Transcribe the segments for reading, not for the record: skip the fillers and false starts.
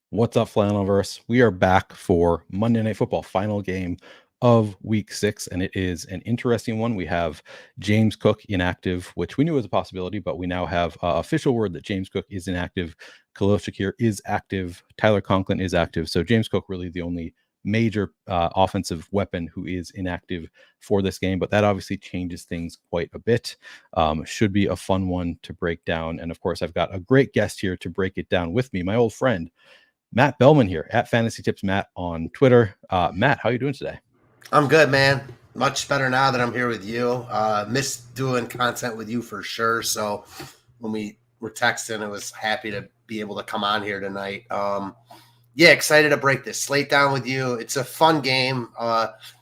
What's up, Flannelverse? We are back for Monday Night Football, final game of Week 6, and it is an interesting one. We have James Cook inactive, which we knew was a possibility, but we now have official word that James Cook is inactive. Khalil Shakir is active. Tyler Conklin is active. So James Cook really the only major offensive weapon who is inactive for this game, but that obviously changes things quite a bit. Should be a fun one to break down. And of course, I've got a great guest here to break it down with me, my old friend, Matt Belman here at FantasyTipsMatt on Twitter. Matt, how are you doing today? I'm good, man. Much better now that I'm here with you. Miss doing content with you for sure. So when we were texting, I was happy to be able to come on here tonight. Yeah, excited to break this slate down with you. It's a fun game.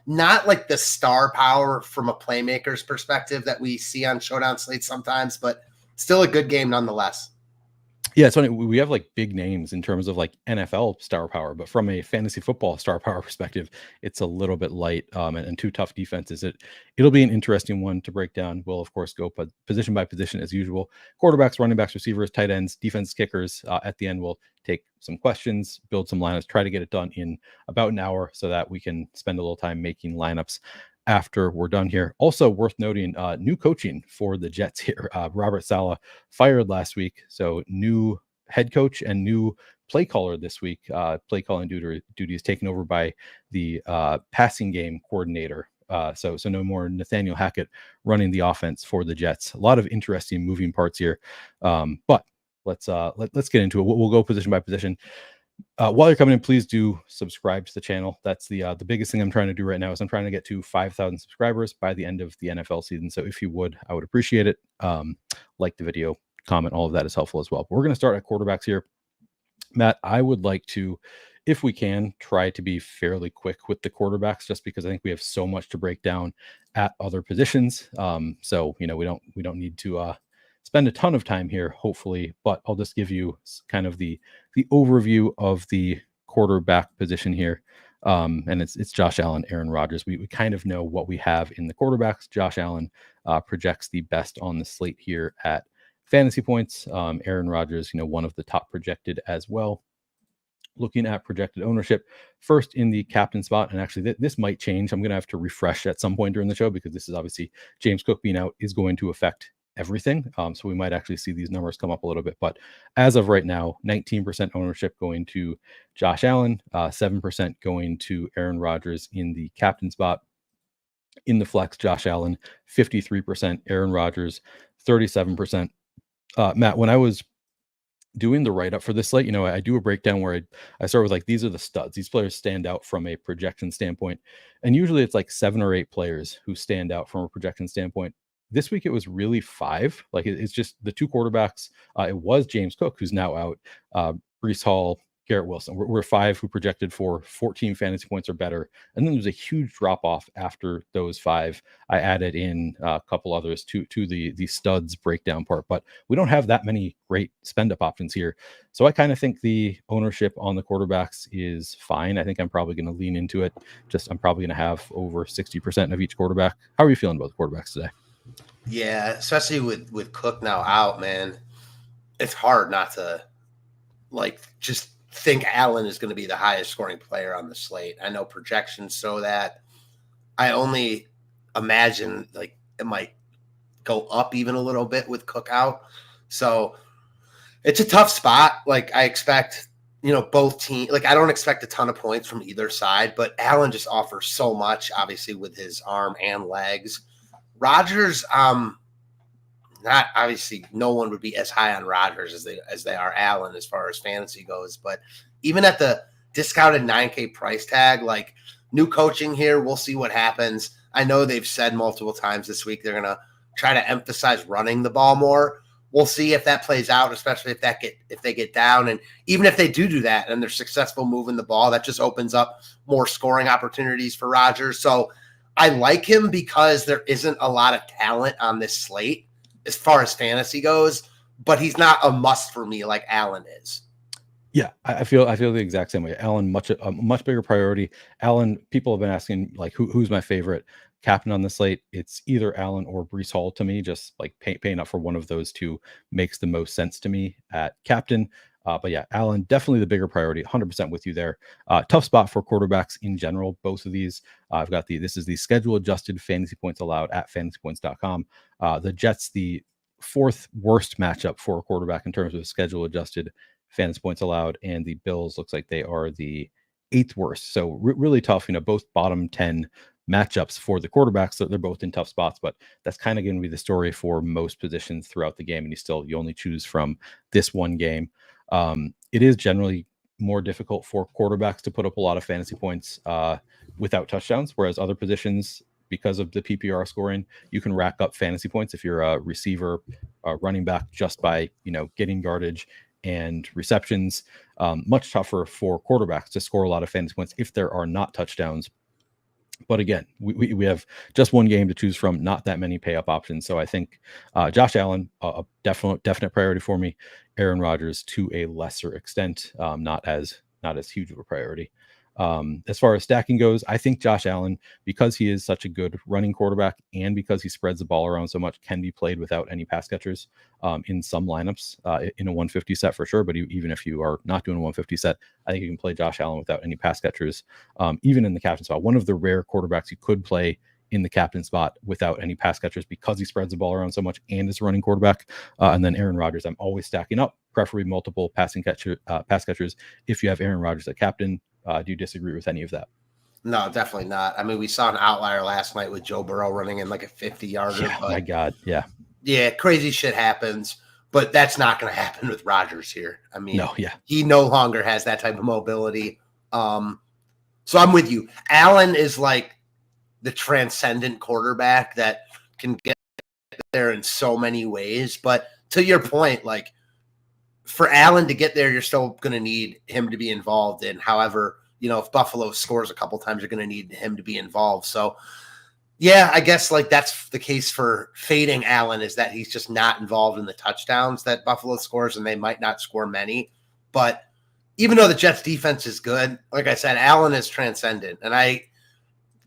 Not like the star power from a playmaker's perspective that we see on Showdown slate sometimes, but still a good game nonetheless. Yeah, it's funny. We have like big names in terms of like NFL star power, but from a fantasy football star power perspective, it's a little bit light and two tough defenses. It'll be an interesting one to break down. We'll of course go position by position as usual. Quarterbacks, running backs, receivers, tight ends, defense, kickers. At the end, we'll take some questions, build some lineups, try to get it done in about an hour so that we can spend a little time making lineups after we're done here. Also worth noting, new coaching for the Jets here. Robert Saleh fired last week, so new head coach and new play caller this week. Play calling duty is taken over by the passing game coordinator. So no more Nathaniel Hackett running the offense for the Jets. A lot of interesting moving parts here, but let's get into it. We'll go position by position. While you're coming in, please do subscribe to the channel. That's the biggest thing I'm trying to do right now is I'm trying to get to 5,000 subscribers by the end of the NFL season. So if you would, I would appreciate it. Like the video, comment, all of that is helpful as well. But we're going to start at quarterbacks here. Matt, I would like to, if we can, try to be fairly quick with the quarterbacks, just because I think we have so much to break down at other positions. So we don't need to spend a ton of time here, hopefully, but I'll just give you kind of the overview of the quarterback position here. And it's Josh Allen, Aaron Rodgers. We kind of know what we have in the quarterbacks. Josh Allen projects the best on the slate here at fantasy points. Aaron Rodgers, one of the top projected as well. Looking at projected ownership, first in the captain spot, and actually this might change. I'm going to have to refresh at some point during the show because this is obviously James Cook being out is going to affect everything. So we might actually see these numbers come up a little bit. But as of right now, 19% ownership going to Josh Allen, 7% going to Aaron Rodgers in the captain spot. In the flex, Josh Allen, 53%, Aaron Rodgers, 37%. Matt, when I was doing the write-up for this slate, I do a breakdown where I start with like, these are the studs. These players stand out from a projection standpoint. And usually it's like 7 or 8 players who stand out from a projection standpoint. This week it was really 5. Like it's just the 2 quarterbacks. It was James Cook, who's now out. Breece Hall, Garrett Wilson. We're 5 who projected for 14 fantasy points or better. And then there's a huge drop off after those 5. I added in a couple others to the studs breakdown part, but we don't have that many great spend up options here. So I kind of think the ownership on the quarterbacks is fine. I think I'm probably going to lean into it. I'm probably going to have over 60% of each quarterback. How are you feeling about the quarterbacks today? Yeah, especially with Cook now out, man. It's hard not to just think Allen is going to be the highest scoring player on the slate. I know projections show that. I only imagine it might go up even a little bit with Cook out. So it's a tough spot. I expect, both teams. I don't expect a ton of points from either side, but Allen just offers so much, obviously, with his arm and legs. Rodgers, not obviously no one would be as high on Rodgers as they are Allen as far as fantasy goes. But even at the discounted 9K price tag, new coaching here, we'll see what happens. I know they've said multiple times this week they're going to try to emphasize running the ball more. We'll see if that plays out, especially if they get down. And even if they do that and they're successful moving the ball, that just opens up more scoring opportunities for Rodgers. So I like him because there isn't a lot of talent on this slate as far as fantasy goes, but he's not a must for me like Allen is. Yeah, I feel the exact same way. Allen, a much bigger priority. Allen, people have been asking who's my favorite captain on the slate. It's either Allen or Breece Hall to me. Just paying up for one of those two makes the most sense to me at captain. But yeah, Allen, definitely the bigger priority. 100% with you there. Tough spot for quarterbacks in general. Both of these. I've got this is the schedule adjusted fantasy points allowed at fantasypoints.com. The Jets, the fourth worst matchup for a quarterback in terms of schedule adjusted fantasy points allowed, and the Bills looks like they are the eighth worst. So really tough. Both bottom 10 matchups for the quarterbacks. So they're both in tough spots, but that's kind of going to be the story for most positions throughout the game. And you only choose from this one game. It is generally more difficult for quarterbacks to put up a lot of fantasy points without touchdowns, whereas other positions, because of the PPR scoring, you can rack up fantasy points if you're a receiver, running back, just by getting yardage and receptions. Much tougher for quarterbacks to score a lot of fantasy points if there are not touchdowns. But again, we have just one game to choose from, not that many pay up options. So I think Josh Allen, a definite priority for me. Aaron Rodgers to a lesser extent, not as huge of a priority. As far as stacking goes, I think Josh Allen, because he is such a good running quarterback and because he spreads the ball around so much, can be played without any pass catchers in some lineups in a 150 set for sure. But even if you are not doing a 150 set, I think you can play Josh Allen without any pass catchers, even in the captain spot. One of the rare quarterbacks you could play in the captain spot without any pass catchers because he spreads the ball around so much and is a running quarterback. And then Aaron Rodgers, I'm always stacking up, preferably multiple pass catchers. If you have Aaron Rodgers at captain, do you disagree with any of that? No, definitely not. I mean, we saw an outlier last night with Joe Burrow running in like a 50-yarder. Yeah, my God, yeah. Yeah, crazy shit happens, but that's not going to happen with Rodgers here. I mean, he no longer has that type of mobility. So I'm with you. Allen is like the transcendent quarterback that can get there in so many ways. But to your point, like, for Allen to get there, you're still going to need him to be involved in. However, if Buffalo scores a couple times, you're going to need him to be involved. So, yeah, I guess like that's the case for fading Allen, is that he's just not involved in the touchdowns that Buffalo scores, and they might not score many. But even though the Jets defense is good, like I said, Allen is transcendent. And I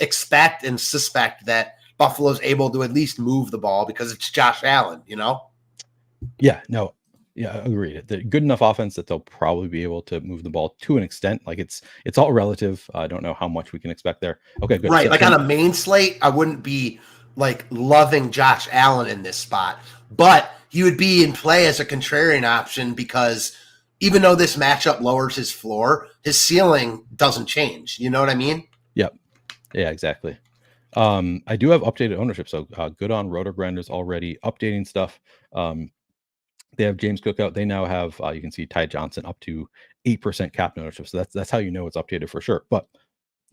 expect and suspect that Buffalo's able to at least move the ball because it's Josh Allen, Yeah, no. Yeah, agreed. The good enough offense that they'll probably be able to move the ball to an extent. Like it's all relative. I don't know how much we can expect there. Okay, good. Right. So, like on a main slate, I wouldn't be like loving Josh Allen in this spot, but he would be in play as a contrarian option because even though this matchup lowers his floor, his ceiling doesn't change. You know what I mean? Yep. Yeah, exactly. I do have updated ownership. So good on Roto-Grinders already updating stuff. They have James Cook out. They now have, you can see Ty Johnson up to 8% cap ownership. So that's how you know it's updated for sure. But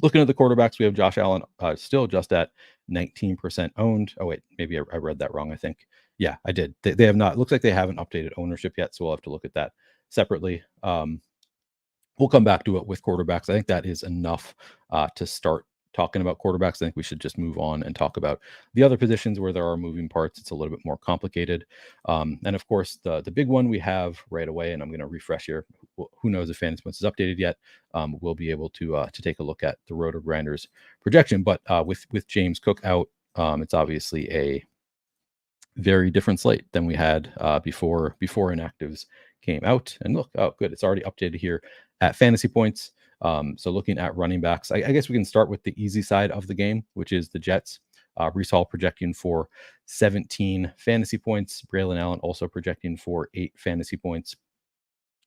looking at the quarterbacks, we have Josh Allen still just at 19% owned. Oh, wait, maybe I read that wrong, I think. Yeah, I did. They have not. Looks like they haven't updated ownership yet. So we'll have to look at that separately. We'll come back to it with quarterbacks. I think that is enough to start talking about quarterbacks. I think we should just move on and talk about the other positions where there are moving parts. It's a little bit more complicated. And of course, the big one we have right away, and I'm going to refresh here. Who knows if Fantasy Points is updated yet? We'll be able to take a look at the Roto-Grinders projection. But with James Cook out, it's obviously a very different slate than we had before inactives came out. And look, oh, good, it's already updated here at Fantasy Points. So looking at running backs, I guess we can start with the easy side of the game, which is the Jets. Breece Hall projecting for 17 fantasy points. Braylon Allen also projecting for 8 fantasy points.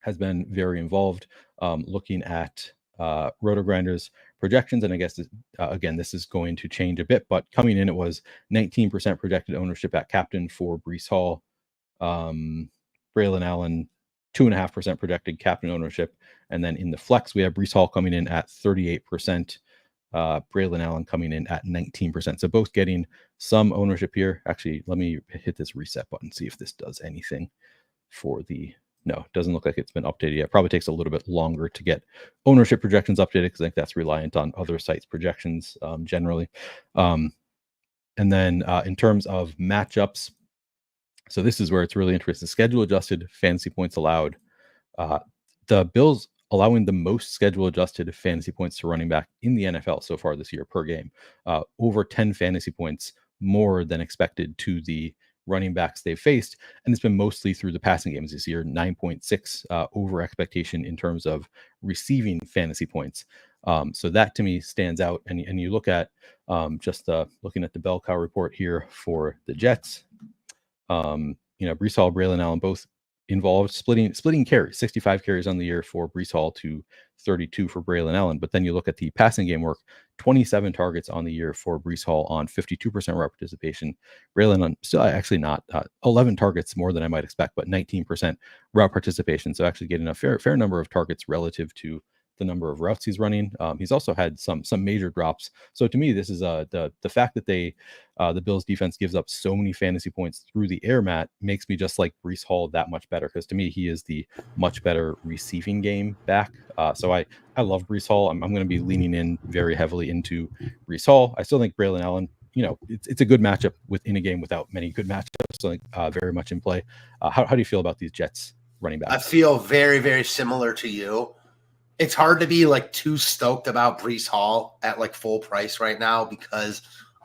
Has been very involved looking at Roto-Grinders projections. And I guess, again, this is going to change a bit. But coming in, it was 19% projected ownership at captain for Breece Hall. Braylon Allen, 2.5% projected captain ownership. And then in the flex, we have Breece Hall coming in at 38%, Braylon Allen coming in at 19%. So both getting some ownership here. Actually, let me hit this reset button, see if this does anything for the... No, it doesn't look like it's been updated yet. It probably takes a little bit longer to get ownership projections updated because I think that's reliant on other sites' projections generally. And then in terms of matchups, so this is where it's really interesting. Schedule adjusted fantasy points allowed. The Bills allowing the most schedule adjusted fantasy points to running back in the NFL so far this year per game. Over 10 fantasy points more than expected to the running backs they've faced, and it's been mostly through the passing games this year. 9.6 over expectation in terms of receiving fantasy points. So that to me stands out. And you look at just looking at the bell cow report here for the Jets. Breece Hall, Braylon Allen both involved splitting carries, 65 carries on the year for Breece Hall to 32 for Braylon Allen. But then you look at the passing game work, 27 targets on the year for Breece Hall on 52% route participation. Braylon on still actually not 11 targets more than I might expect, but 19% route participation. So actually getting a fair number of targets relative to the number of routes he's running. He's also had some major drops. So to me, this is the fact that the Bills defense gives up so many fantasy points through the air, Matt, makes me just like Breece Hall that much better, because to me, he is the much better receiving game back. So I love Breece Hall. I'm going to be leaning in very heavily into Breece Hall. I still think Braylon Allen, it's a good matchup within a game without many good matchups. So very much in play. How do you feel about these Jets running backs? I feel very, very similar to you. It's hard to be like too stoked about Breece Hall at like full price right now because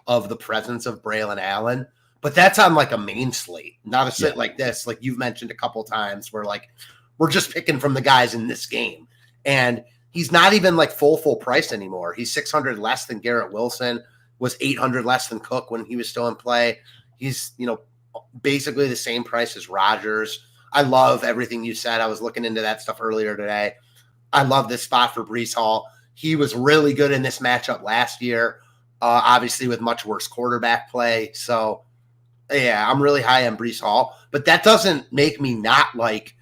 of the presence of Braylon Allen. But that's on like a main slate, not a slate like this. Like you've mentioned a couple times where like we're just picking from the guys in this game. And he's not even like full price anymore. He's 600 less than Garrett Wilson, was 800 less than Cook when he was still in play. He's, basically the same price as Rodgers. I love everything you said. I was looking into that stuff earlier today. I love this spot for Breece Hall. He was really good in this matchup last year, obviously with much worse quarterback play. So, yeah, I'm really high on Breece Hall. But that doesn't make me not like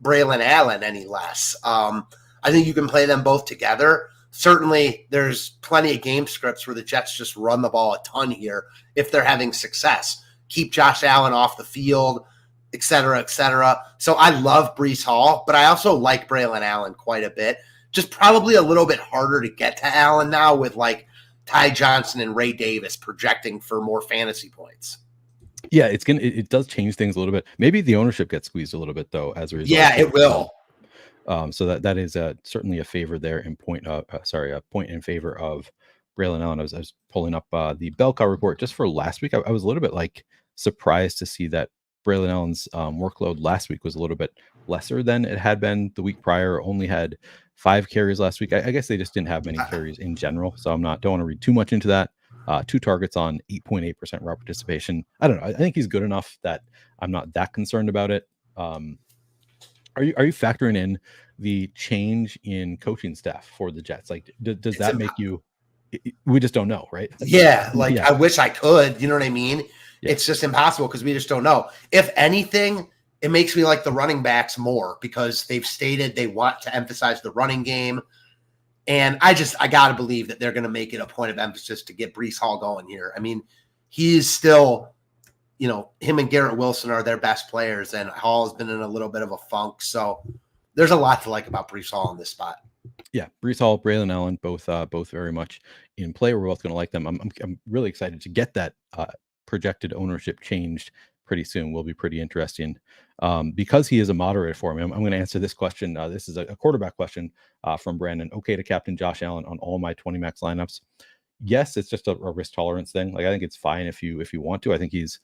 Braylon Allen any less. I think you can play them both together. Certainly, there's plenty of game scripts where the Jets just run the ball a ton here if they're having success. Keep Josh Allen off the field, et cetera, et cetera. So I love Breece Hall, but I also like Braylon Allen quite a bit. Just probably a little bit harder to get to Allen now with like Ty Johnson and Ray Davis projecting for more fantasy points. Yeah, it does change things a little bit. Maybe the ownership gets squeezed a little bit though as a result. Yeah, it will. So that is certainly a favor there in point. A point in favor of Braylon Allen. I was pulling up the bell cow report just for last week. I was a little bit like surprised to see that Braylon Allen's workload last week was a little bit lesser than it had been the week prior. Only had 5 carries last week. I guess they just didn't have many carries in general. So don't want to read too much into that. 2 targets on 8.8% route participation. I don't know. I think he's good enough that I'm not that concerned about it. Are you factoring in the change in coaching staff for the Jets? Like, does that make you? We just don't know, right? Yeah, I wish I could. You know what I mean? Yeah. It's just impossible because we just don't know. If anything, it makes me like the running backs more because they've stated they want to emphasize the running game. And I got to believe that they're going to make it a point of emphasis to get Breece Hall going here. I mean, he's still, him and Garrett Wilson are their best players, and Hall has been in a little bit of a funk. So there's a lot to like about Breece Hall in this spot. Yeah, Breece Hall, Braylon Allen, both very much in play. We're both going to like them. I'm really excited to get that projected ownership changed pretty soon. Will be pretty interesting because he is a moderator for me. I'm going to answer this question. This is a quarterback question from Brandon. Okay to captain Josh Allen on all my 20 max lineups? Yes, it's just a risk tolerance thing. Like I think it's fine if you want to. I think he's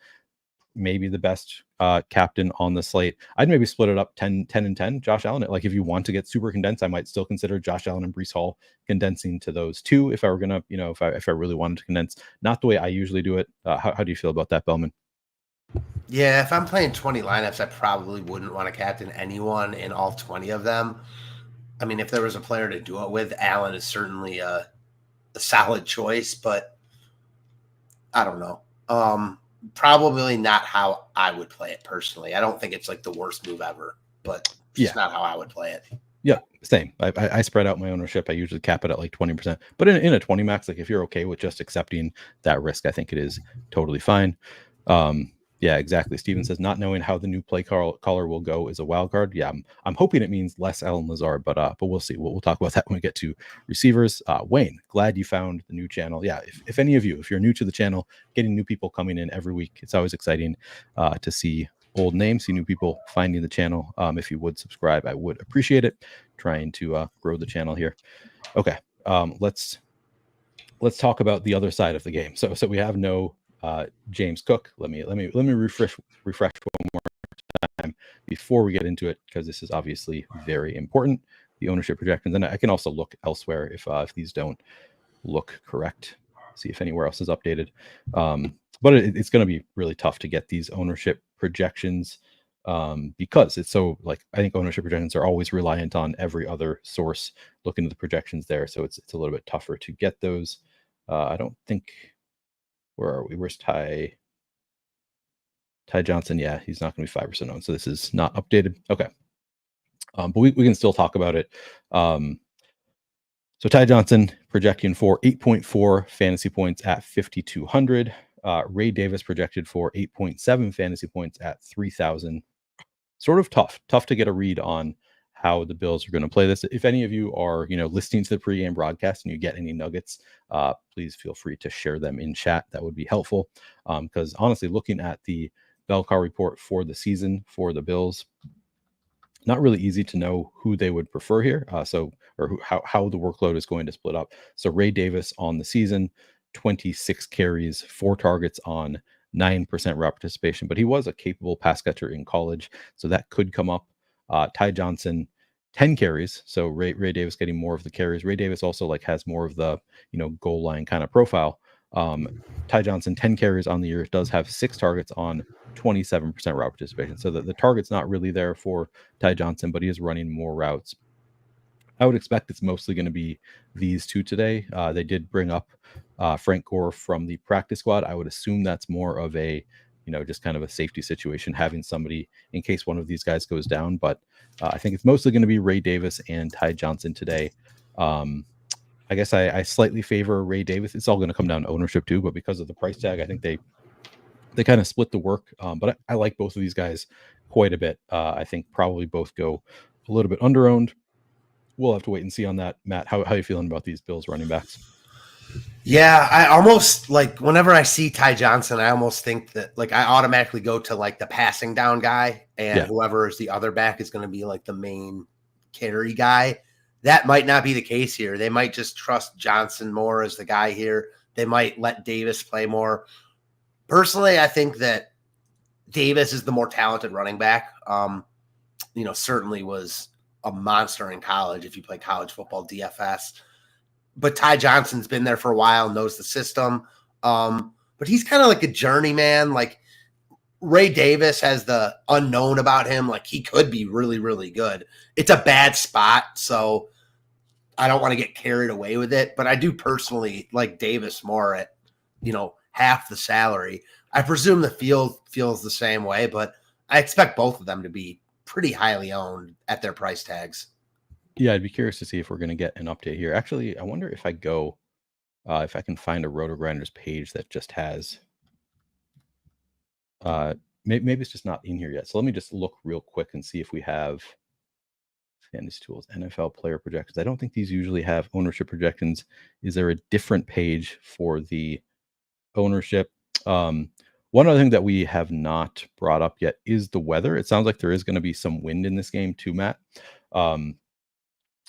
maybe the best captain on the slate. I'd maybe split it up 10 and 10. Josh Allen. Like if you want to get super condensed, I might still consider Josh Allen and Breece Hall condensing to those two. If I were gonna, if I really wanted to condense, not the way I usually do it. How do you feel about that, Belman? Yeah, if I'm playing 20 lineups, I probably wouldn't want to captain anyone in all 20 of them. I mean, if there was a player to do it with, Allen is certainly a solid choice, but I don't know. Probably not how I would play it personally. I don't think it's like the worst move ever, but it's not how I would play it. Yeah, same. I spread out my ownership. I usually cap it at like 20%, but in a 20 max, like if you're okay with just accepting that risk, I think it is totally fine. Yeah, exactly. Steven says not knowing how the new play caller will go is a wild card. Yeah, I'm hoping it means less Allen Lazard, but we'll see. We'll talk about that when we get to receivers. Wayne, glad you found the new channel. Yeah, if any of you, if you're new to the channel, getting new people coming in every week, it's always exciting to see old names, see new people finding the channel. If you would subscribe, I would appreciate it. Trying to grow the channel here. Okay, let's talk about the other side of the game. So we have no James Cook. Let me refresh one more time before we get into it, because this is obviously very important. The ownership projections, and I can also look elsewhere if these don't look correct. See if anywhere else is updated. But it's going to be really tough to get these ownership projections because it's so, like, I think ownership projections are always reliant on every other source looking at the projections there. So it's a little bit tougher to get those. I don't think, where are we? Where's Ty Johnson? Yeah, he's not going to be 5% owned. So this is not updated. Okay. But we can still talk about it. So Ty Johnson projecting for 8.4 fantasy points at 5,200. Ray Davis projected for 8.7 fantasy points at 3,000. Sort of tough to get a read on how the Bills are going to play this. If any of you are, listening to the pregame broadcast and you get any nuggets, please feel free to share them in chat. That would be helpful. Because honestly, looking at the bell cow report for the season for the Bills, not really easy to know who they would prefer here. How the workload is going to split up. So Ray Davis on the season, 26 carries, 4 targets on 9% route participation, but he was a capable pass catcher in college, so that could come up. Ty Johnson, 10 carries, so Ray Davis getting more of the carries. Ray Davis also has more of the goal line kind of profile. Ty Johnson, 10 carries on the year, does have 6 targets on 27% route participation. So the target's not really there for Ty Johnson, but he is running more routes. I would expect it's mostly going to be these two today. They did bring up Frank Gore from the practice squad. I would assume that's more of a, just kind of a safety situation, having somebody in case one of these guys goes down. But I think it's mostly going to be Ray Davis and Ty Johnson today. I guess I slightly favor Ray Davis. It's all going to come down to ownership too, but because of the price tag, I think they kind of split the work. But I like both of these guys quite a bit. I think probably both go a little bit under-owned. We'll have to wait and see on that. Matt, how are you feeling about these Bills running backs? Yeah, I almost whenever I see Ty Johnson, I almost think that I automatically go to the passing down guy, and whoever is the other back is going to be the main carry guy. That might not be the case here. They might just trust Johnson more as the guy here. They might let Davis play more. Personally, I think that Davis is the more talented running back. Certainly was a monster in college if you play college football DFS. But Ty Johnson's been there for a while, knows the system. But he's kind of like a journeyman. Ray Davis has the unknown about him. He could be really, really good. It's a bad spot, so I don't want to get carried away with it. But I do personally like Davis more at, half the salary. I presume the field feels the same way, but I expect both of them to be pretty highly owned at their price tags. Yeah, I'd be curious to see if we're going to get an update here. Actually, I wonder if I go, if I can find a Roto-Grinders page that just has, maybe it's just not in here yet. So let me just look real quick and see if we have Fantasy Tools, NFL player projections. I don't think these usually have ownership projections. Is there a different page for the ownership? One other thing that we have not brought up yet is the weather. It sounds like there is going to be some wind in this game too, Matt.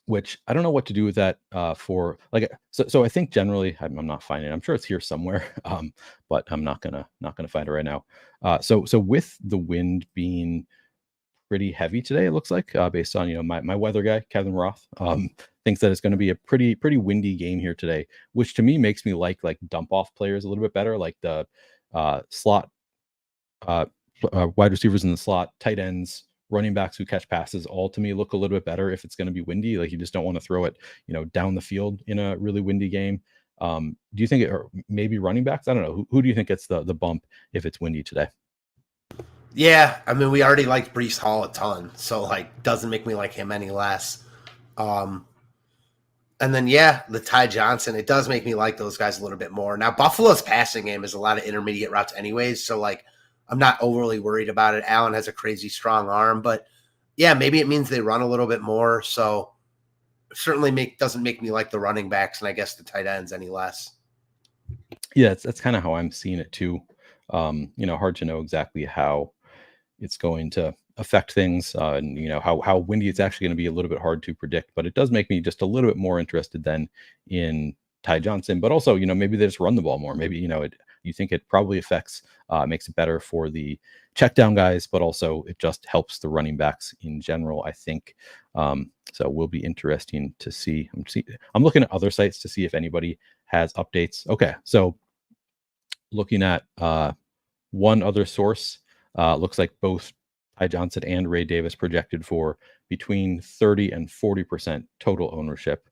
Which I don't know what to do with that for so I think generally I'm not finding it. I'm sure it's here somewhere, but I'm not gonna find it right now. So with the wind being pretty heavy today, it looks like based on my weather guy Kevin Roth thinks that it's going to be a pretty windy game here today, which to me makes me like dump off players a little bit better, like the slot wide receivers in the slot, tight ends, running backs who catch passes, all to me look a little bit better if it's going to be windy. You just don't want to throw it, down the field in a really windy game. Do you think or maybe running backs? I don't know. Who do you think gets the bump if it's windy today? Yeah, I mean, we already liked Breece Hall a ton, so doesn't make me like him any less. And then the Ty Johnson, it does make me like those guys a little bit more. Now Buffalo's passing game is a lot of intermediate routes anyways, so I'm not overly worried about it. Allen has a crazy strong arm, but maybe it means they run a little bit more. So certainly doesn't make me like the running backs and I guess the tight ends any less. Yeah, that's kind of how I'm seeing it too. Hard to know exactly how it's going to affect things, and how windy it's actually going to be a little bit hard to predict. But it does make me just a little bit more interested than in Ty Johnson. But also, maybe they just run the ball more. Maybe You think it probably affects, makes it better for the check down guys, but also it just helps the running backs in general, I think. So will be interesting to see. I'm looking at other sites to see if anybody has updates. Okay, so looking at one other source, looks like both Ty Johnson and Ray Davis projected for between 30 and 40% total ownership,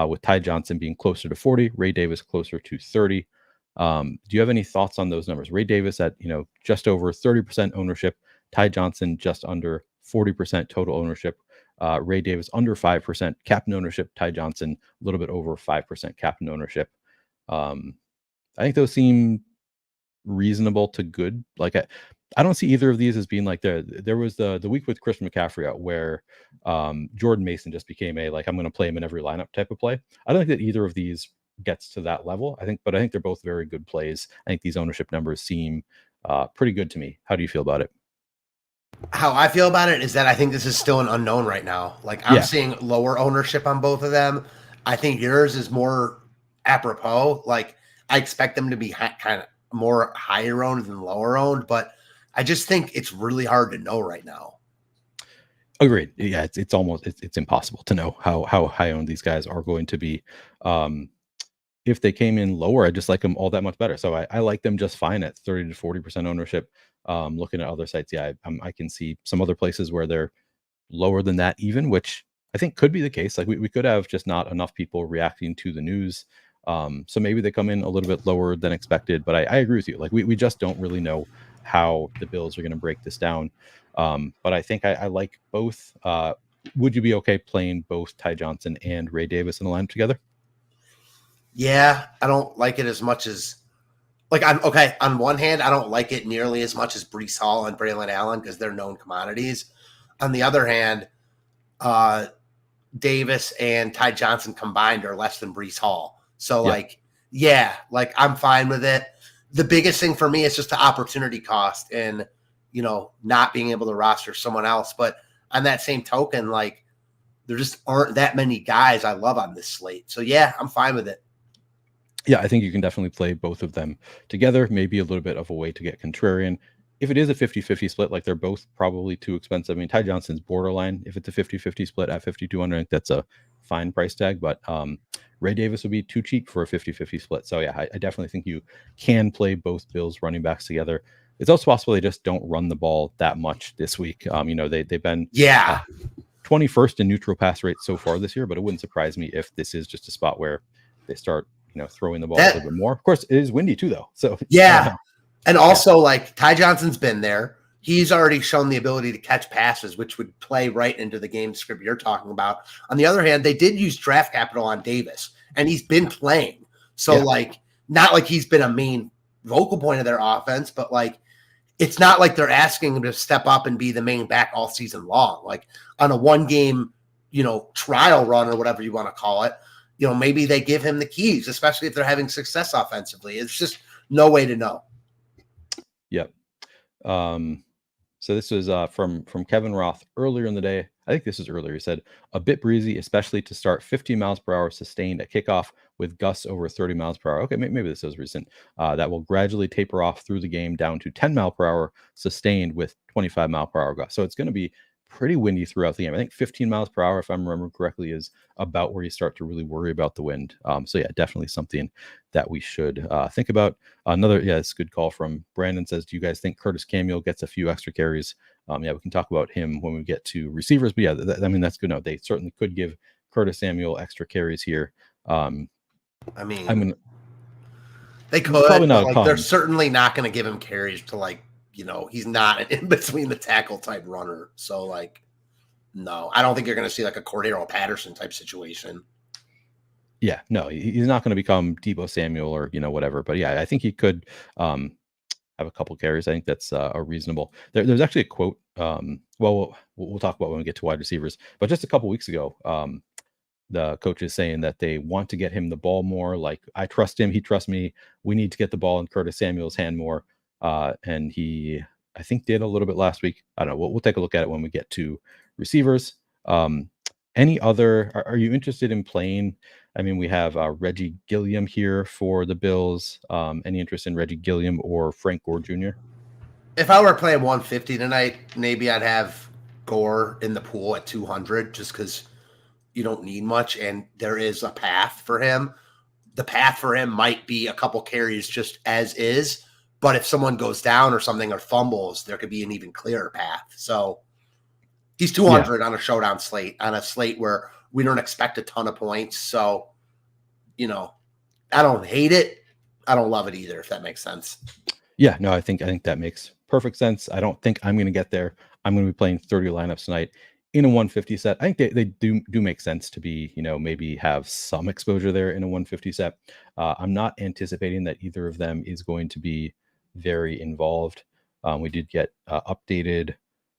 with Ty Johnson being closer to 40, Ray Davis closer to 30. Do you have any thoughts on those numbers? Ray Davis at just over 30% ownership, Ty Johnson just under 40% total ownership, Ray Davis under 5% captain ownership, Ty Johnson a little bit over 5% captain ownership. I think those seem reasonable to good. Like I don't see either of these as being like there was the week with Chris McCaffrey out where Jordan Mason just became a like I'm going to play him in every lineup type of play. I don't think that either of these gets to that level. I think they're both very good plays. I think these ownership numbers seem pretty good to me. How do you feel about it? How I feel about it is that I think this is still an unknown right now. Like I'm seeing lower ownership on both of them. I think yours is more apropos. Like I expect them to be kind of more higher owned than lower owned, but I just think it's really hard to know right now. Agreed. Yeah, it's almost it's impossible to know how high owned these guys are going to be. If they came in lower, I just like them all that much better. So I like them just fine at 30 to 40% ownership. Looking at other sites, I can see some other places where they're lower than that even, which I think could be the case. Like we could have just not enough people reacting to the news. So maybe they come in a little bit lower than expected, but I agree with you. Like we just don't really know how the Bills are going to break this down. But I think I like both. Would you be okay playing both Ty Johnson and Ray Davis in a lineup together? Yeah, I don't like it as much as on one hand, I don't like it nearly as much as Breece Hall and Braylon Allen because they're known commodities. On the other hand, Davis and Ty Johnson combined are less than Breece Hall. So I'm fine with it. The biggest thing for me is just the opportunity cost and, not being able to roster someone else. But on that same token, like there just aren't that many guys I love on this slate. So yeah, I'm fine with it. Yeah, I think you can definitely play both of them together. Maybe a little bit of a way to get contrarian. If it is a 50-50 split, like they're both probably too expensive. I mean, Ty Johnson's borderline. If it's a 50-50 split at 5,200, I think that's a fine price tag. But Ray Davis would be too cheap for a 50-50 split. So yeah, I definitely think you can play both Bills running backs together. It's also possible they just don't run the ball that much this week. They've been 21st in neutral pass rate so far this year, but it wouldn't surprise me if this is just a spot where they start throwing the ball a little bit more. Of course, it is windy too, though. So and also like Ty Johnson's been there. He's already shown the ability to catch passes, which would play right into the game script you're talking about. On the other hand, they did use draft capital on Davis, and he's been playing. So not like he's been a main vocal point of their offense, but like it's not like they're asking him to step up and be the main back all season long. Like on a 1-game, trial run or whatever you want to call it. Maybe they give him the keys, especially if they're having success offensively. It's just no way to know. Yep. So this was from Kevin Roth earlier in the day. I think this is earlier. He said, a bit breezy, especially to start 15 miles per hour sustained at kickoff with gusts over 30 miles per hour. Okay, maybe this is recent. That will gradually taper off through the game down to 10 mile per hour sustained with 25 mile per hour gusts. So it's going to be pretty windy throughout the game. I think 15 miles per hour, if I'm remembering correctly, is about where you start to really worry about the wind. So yeah, definitely something that we should think about. It's a good call from Brandon. Says, do you guys think Curtis Samuel gets a few extra carries? We can talk about him when we get to receivers, but yeah, that's good. No, they certainly could give Curtis Samuel extra carries here. They could, probably not, but they're certainly not going to give him carries to he's not an in between the tackle type runner. So no, I don't think you're going to see like a Cordero Patterson type situation. Yeah, no, he's not going to become Deebo Samuel or, whatever. But yeah, I think he could have a couple carries. I think that's a reasonable. There's actually a quote. We'll talk about when we get to wide receivers. But just a couple weeks ago, the coach is saying that they want to get him the ball more. Like, I trust him. He trusts me. We need to get the ball in Curtis Samuel's hand more. And he, I think, did a little bit last week. I don't know. We'll take a look at it when we get to receivers. Any other? Are you interested in playing? I mean, we have Reggie Gilliam here for the Bills. Any interest in Reggie Gilliam or Frank Gore Jr.? If I were playing 150 tonight, maybe I'd have Gore in the pool at 200 just because you don't need much and there is a path for him. The path for him might be a couple carries just as is, but if someone goes down or something or fumbles, there could be an even clearer path. So he's 200 on a showdown slate, on a slate where we don't expect a ton of points. So, I don't hate it. I don't love it either, if that makes sense. Yeah, no, I think that makes perfect sense. I don't think I'm going to get there. I'm going to be playing 30 lineups tonight in a 150 set. I think they do make sense to be, maybe have some exposure there in a 150 set. I'm not anticipating that either of them is going to be very involved. We did get updated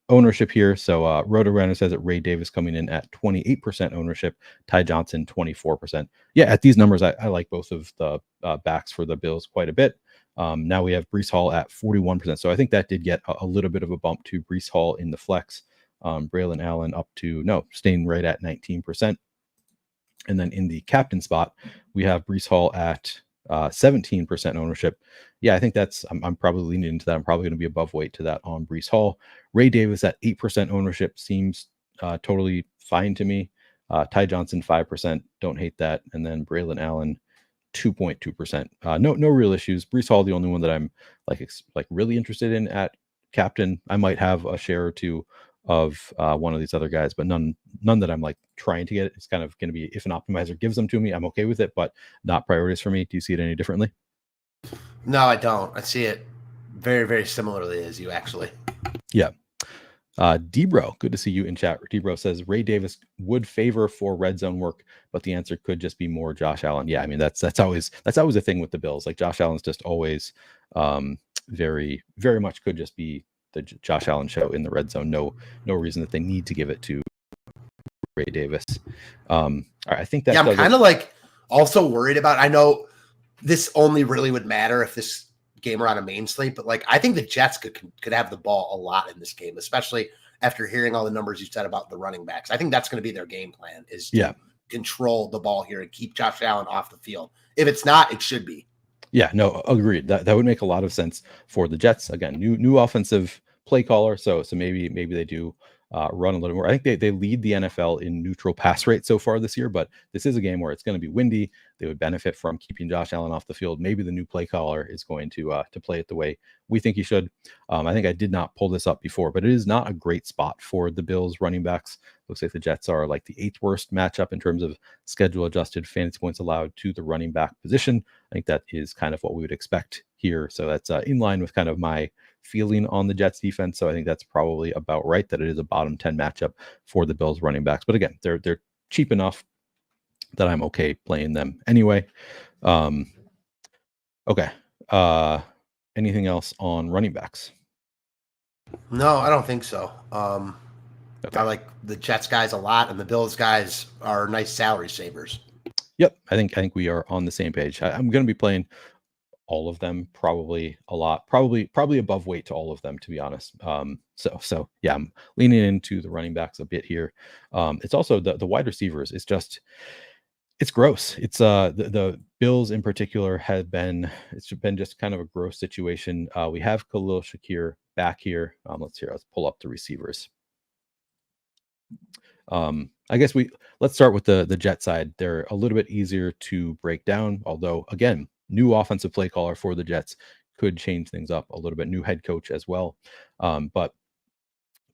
ownership here. So Roto Runner says that Ray Davis coming in at 28% ownership, Ty Johnson 24%. Yeah, at these numbers, I like both of the backs for the Bills quite a bit. Now we have Breece Hall at 41%. So I think that did get a little bit of a bump to Breece Hall in the flex. Braylon Allen staying right at 19%. And then in the captain spot, we have Breece Hall at 17% ownership. Yeah, I think I'm probably leaning into that. I'm probably going to be above weight to that on Breece Hall. Ray Davis at 8% ownership seems totally fine to me. Ty Johnson 5%, don't hate that. And then Braylon Allen 2.2%. No real issues. Breece Hall, the only one that I'm like really interested in at captain. I might have a share or two of one of these other guys, but none that I'm like trying to get. It's kind of going to be, if an optimizer gives them to me, I'm okay with it, but not priorities for me. Do you see it any differently? No, I don't. I see it very, very similarly as you, actually. Yeah. Debro, good to see you in chat. Debro says Ray Davis would favor for red zone work, but the answer could just be more Josh Allen. Yeah, I mean that's always a thing with the Bills. Like Josh Allen's just always very, very much could just be the Josh Allen show in the red zone. No reason that they need to give it to Ray Davis. All right, I think that. Yeah, I'm kind of like also worried about. I know this only really would matter if this game were on a main slate, but like I think the Jets could have the ball a lot in this game, especially after hearing all the numbers you said about the running backs. I think that's going to be their game plan is to control the ball here and keep Josh Allen off the field. If it's not, it should be. Yeah, no, agreed. That would make a lot of sense for the Jets. Again, new offensive play caller, so maybe they do run a little more. I think they lead the NFL in neutral pass rate so far this year, but this is a game where it's going to be windy. They would benefit from keeping Josh Allen off the field. Maybe the new play caller is going to play it the way we think he should. I think I did not pull this up before, but it is not a great spot for the Bills running backs. Looks like the Jets are like the 8th worst matchup in terms of schedule adjusted fantasy points allowed to the running back position. I think that is kind of what we would expect here. So that's in line with kind of my feeling on the Jets defense. So I think that's probably about right, that it is a bottom 10 matchup for the Bills running backs. But again, they're cheap enough that I'm okay playing them anyway. Okay. Anything else on running backs? No, I don't think so. Okay. I like the Jets guys a lot, and the Bills guys are nice salary savers. Yep, I think we are on the same page. I'm going to be playing all of them, probably a lot, probably above weight to all of them, to be honest. So yeah, I'm leaning into the running backs a bit here. It's also the wide receivers. It's gross. It's the Bills in particular it's been just kind of a gross situation. We have Khalil Shakir back here. Let's pull up the receivers. I guess let's start with the Jet side. They're a little bit easier to break down, although again, new offensive play caller for the Jets could change things up a little bit. New head coach as well. But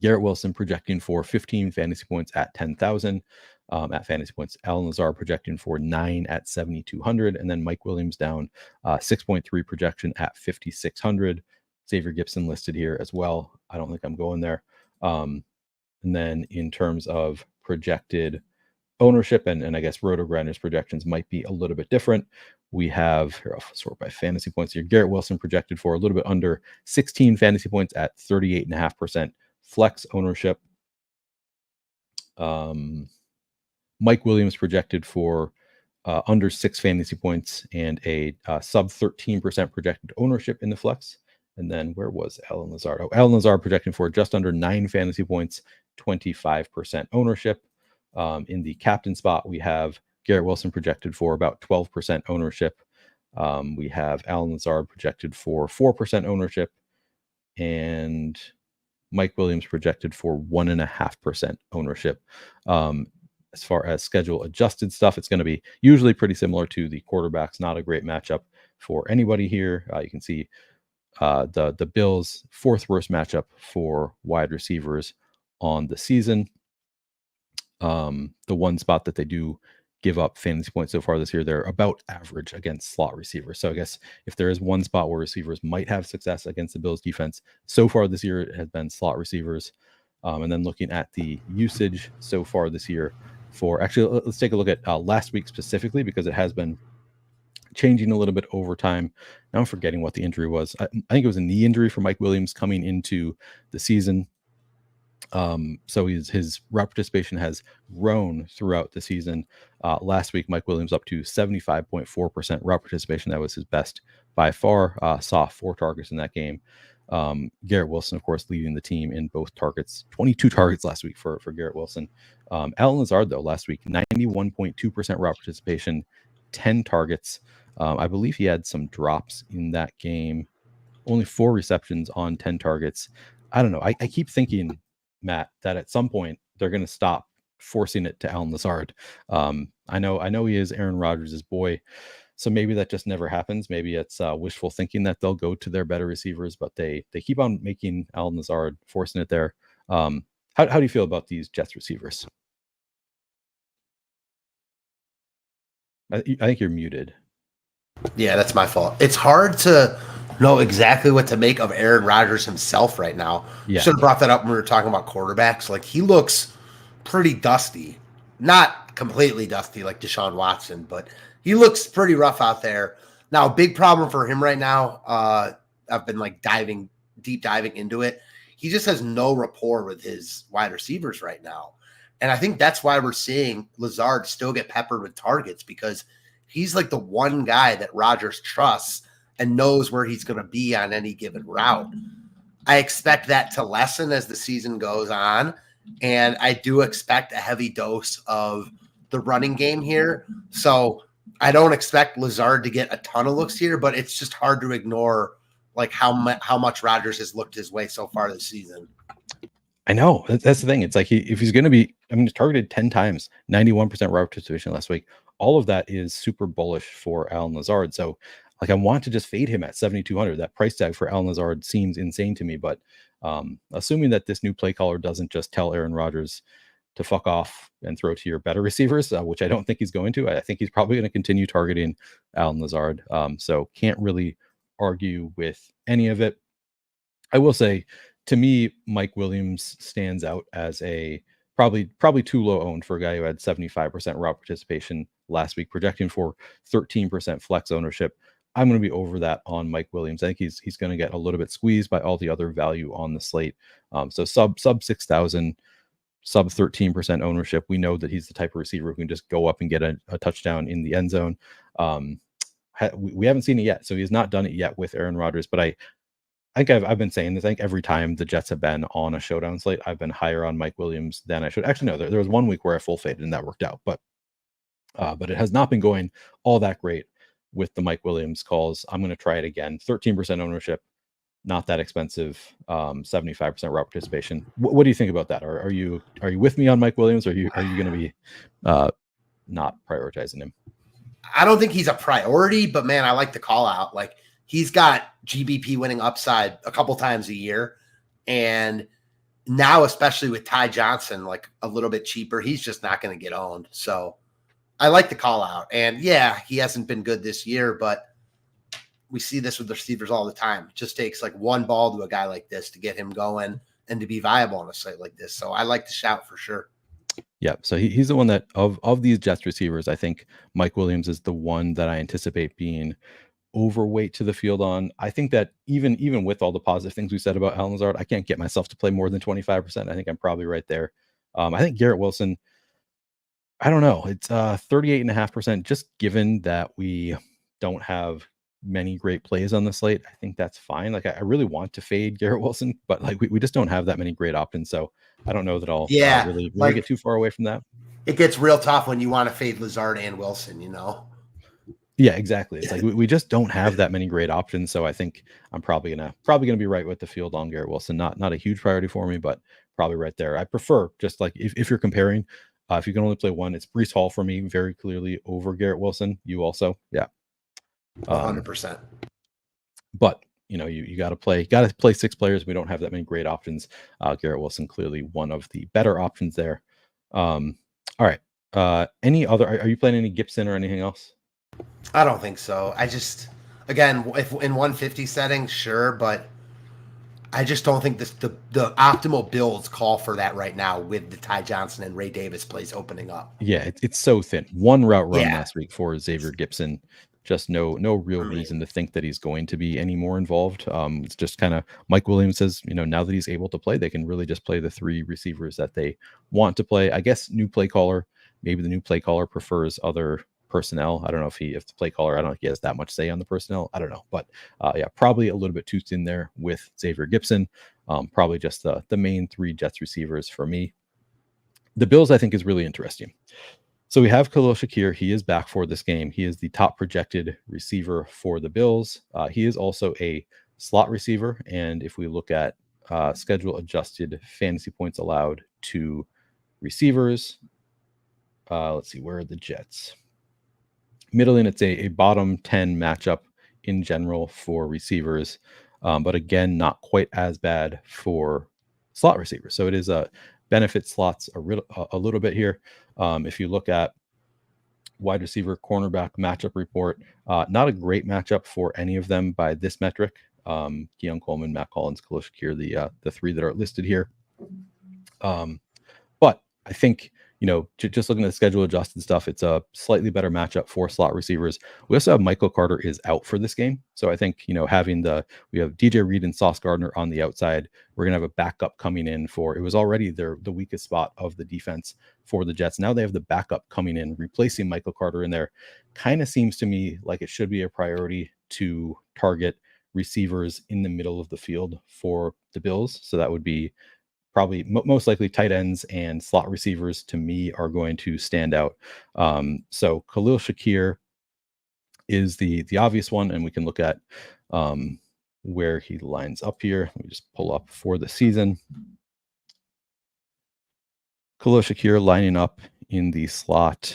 Garrett Wilson projecting for 15 fantasy points at 10,000 at fantasy points. Alan Lazar projecting for 9 at 7,200. And then Mike Williams down 6.3 projection at 5,600. Xavier Gipson listed here as well. I don't think I'm going there. And then in terms of projected ownership, and I guess Roto Grinders projections might be a little bit different. We have, here I'll sort by fantasy points here. Garrett Wilson projected for a little bit under 16 fantasy points at 38.5% flex ownership. Mike Williams projected for under 6 fantasy points and a sub 13% projected ownership in the flex. And then where was Alan Lazard? Alan Lazard projecting for just under 9 fantasy points, 25% ownership. In the captain spot, we have Garrett Wilson projected for about 12% ownership. We have Allen Lazard projected for 4% ownership, and Mike Williams projected for 1.5% ownership. As far as schedule adjusted stuff, it's going to be usually pretty similar to the quarterbacks. Not a great matchup for anybody here. You can see the Bills' fourth worst matchup for wide receivers on the season. The one spot that they do give up fantasy points so far this year, they're about average against slot receivers. So I guess if there is one spot where receivers might have success against the Bills defense, so far this year it has been slot receivers. And then looking at the usage so far this year let's take a look at last week specifically, because it has been changing a little bit over time. Now I'm forgetting what the injury was. I think it was a knee injury for Mike Williams coming into the season. So his rep participation has grown throughout the season. Last week, Mike Williams up to 75.4% rep participation. That was his best by far. Saw 4 targets in that game. Garrett Wilson, of course, leading the team in both targets. 22 targets last week for Garrett Wilson. Allen Lazard, though, last week, 91.2% rep participation, 10 targets. I believe he had some drops in that game. Only 4 receptions on 10 targets. I don't know. I keep thinking, Matt, that at some point they're going to stop forcing it to Allen Lazard. I know he is Aaron Rodgers' boy, so maybe that just never happens. Maybe it's wishful thinking that they'll go to their better receivers, but they keep on making Allen Lazard, forcing it there. How do you feel about these Jets receivers? I think you're muted. Yeah, that's my fault. It's hard to know exactly what to make of Aaron Rodgers himself right now. Yeah. Should have brought that up when we were talking about quarterbacks. Like, he looks pretty dusty. Not completely dusty like Deshaun Watson, but he looks pretty rough out there. Now, a big problem for him right now, I've been like deep diving into it. He just has no rapport with his wide receivers right now. And I think that's why we're seeing Lazard still get peppered with targets, because he's like the one guy that Rodgers trusts and knows where he's going to be on any given route. I expect that to lessen as the season goes on, and I do expect a heavy dose of the running game here. So I don't expect Lazard to get a ton of looks here, but it's just hard to ignore like how much Rodgers has looked his way so far this season. I know. That's the thing. It's like if he's going to be, he's targeted 10 times, 91% route participation last week. All of that is super bullish for Allen Lazard. So, like, I want to just fade him at 7,200. That price tag for Allen Lazard seems insane to me. But assuming that this new play caller doesn't just tell Aaron Rodgers to fuck off and throw to your better receivers, which I don't think he's going to. I think he's probably going to continue targeting Allen Lazard. So can't really argue with any of it. I will say, to me, Mike Williams stands out as a probably too low owned for a guy who had 75% route participation last week, projecting for 13% flex ownership. I'm going to be over that on Mike Williams. I think he's going to get a little bit squeezed by all the other value on the slate. So sub 6,000, sub 13% ownership. We know that he's the type of receiver who can just go up and get a touchdown in the end zone. We haven't seen it yet, so he's not done it yet with Aaron Rodgers. But I think I've been saying this. I think every time the Jets have been on a showdown slate, I've been higher on Mike Williams than I should. Actually, no, there was one week where I full faded and that worked out, but it has not been going all that great with the Mike Williams calls. I'm going to try it again. 13% ownership, not that expensive. 75% route participation. What do you think about that? Are you with me on Mike Williams? Or are you going to be not prioritizing him? I don't think he's a priority, but man, I like the call out. Like, he's got GBP winning upside a couple times a year. And now, especially with Ty Johnson, like a little bit cheaper, he's just not going to get owned. So I like the call out. And yeah, he hasn't been good this year, but we see this with the receivers all the time. It just takes like one ball to a guy like this to get him going and to be viable on a site like this. So I like the shout for sure. Yeah, so he's the one that of these Jets receivers, I think Mike Williams is the one that I anticipate being overweight to the field on. I think that even with all the positive things we said about Allen Lazard, I can't get myself to play more than 25%. I think I'm probably right there. I think Garrett Wilson, I don't know. It's 38.5%, just given that we don't have many great plays on the slate. I think that's fine. Like, I really want to fade Garrett Wilson, but like we just don't have that many great options. So I don't know that I'll really get too far away from that. it gets real tough when you want to fade Lazard and Wilson, you know? Yeah, exactly. It's like we just don't have that many great options. So I think I'm probably gonna be right with the field on Garrett Wilson. Not a huge priority for me, but probably right there. I prefer just like if you're comparing, if you can only play one, it's Breece Hall for me, very clearly over Garrett Wilson. You also, yeah. Um, 100%. but you got to play 6 players. We don't have that many great options. Garrett Wilson clearly one of the better options there. All right. Any other? Are you playing any Gibson or anything else? I don't think so. I just, again, if in 150 settings, sure, but I just don't think the optimal builds call for that right now with the Ty Johnson and Ray Davis plays opening up. Yeah, it's so thin. One route run Yeah. last week for Xavier Gibson. Just no real I mean, reason to think that he's going to be any more involved. It's just kind of Mike Williams says, now that he's able to play, they can really just play the 3 receivers that they want to play. I guess new play caller, maybe the new play caller prefers other personnel. I don't know if the play caller, I don't know if he has that much say on the personnel. I don't know, but yeah, probably a little bit too thin there with Xavier Gibson. Probably just the main 3 Jets receivers for me. The Bills, I think, is really interesting. So we have Khalil Shakir. He is back for this game. He is the top projected receiver for the Bills. He is also a slot receiver. And if we look at schedule adjusted fantasy points allowed to receivers, let's see, where are the Jets? Middling, it's a bottom 10 matchup in general for receivers. But again, not quite as bad for slot receivers. So it is a benefit slots a little bit here. If you look at wide receiver cornerback matchup report, not a great matchup for any of them by this metric. Keon Coleman, Matt Collins, Khalil Shakir, the 3 that are listed here. But I think, just looking at the schedule adjusted stuff, it's a slightly better matchup for slot receivers. We also have Michael Carter is out for this game. So I think, we have DJ Reed and Sauce Gardner on the outside. We're going to have a backup coming in it was already the weakest spot of the defense for the Jets. Now they have the backup coming in, replacing Michael Carter in there. Kind of seems to me like it should be a priority to target receivers in the middle of the field for the Bills. So that would be probably most likely tight ends and slot receivers to me are going to stand out. So Khalil Shakir is the obvious one, and we can look at where he lines up here. Let me just pull up for the season. Khalil Shakir lining up in the slot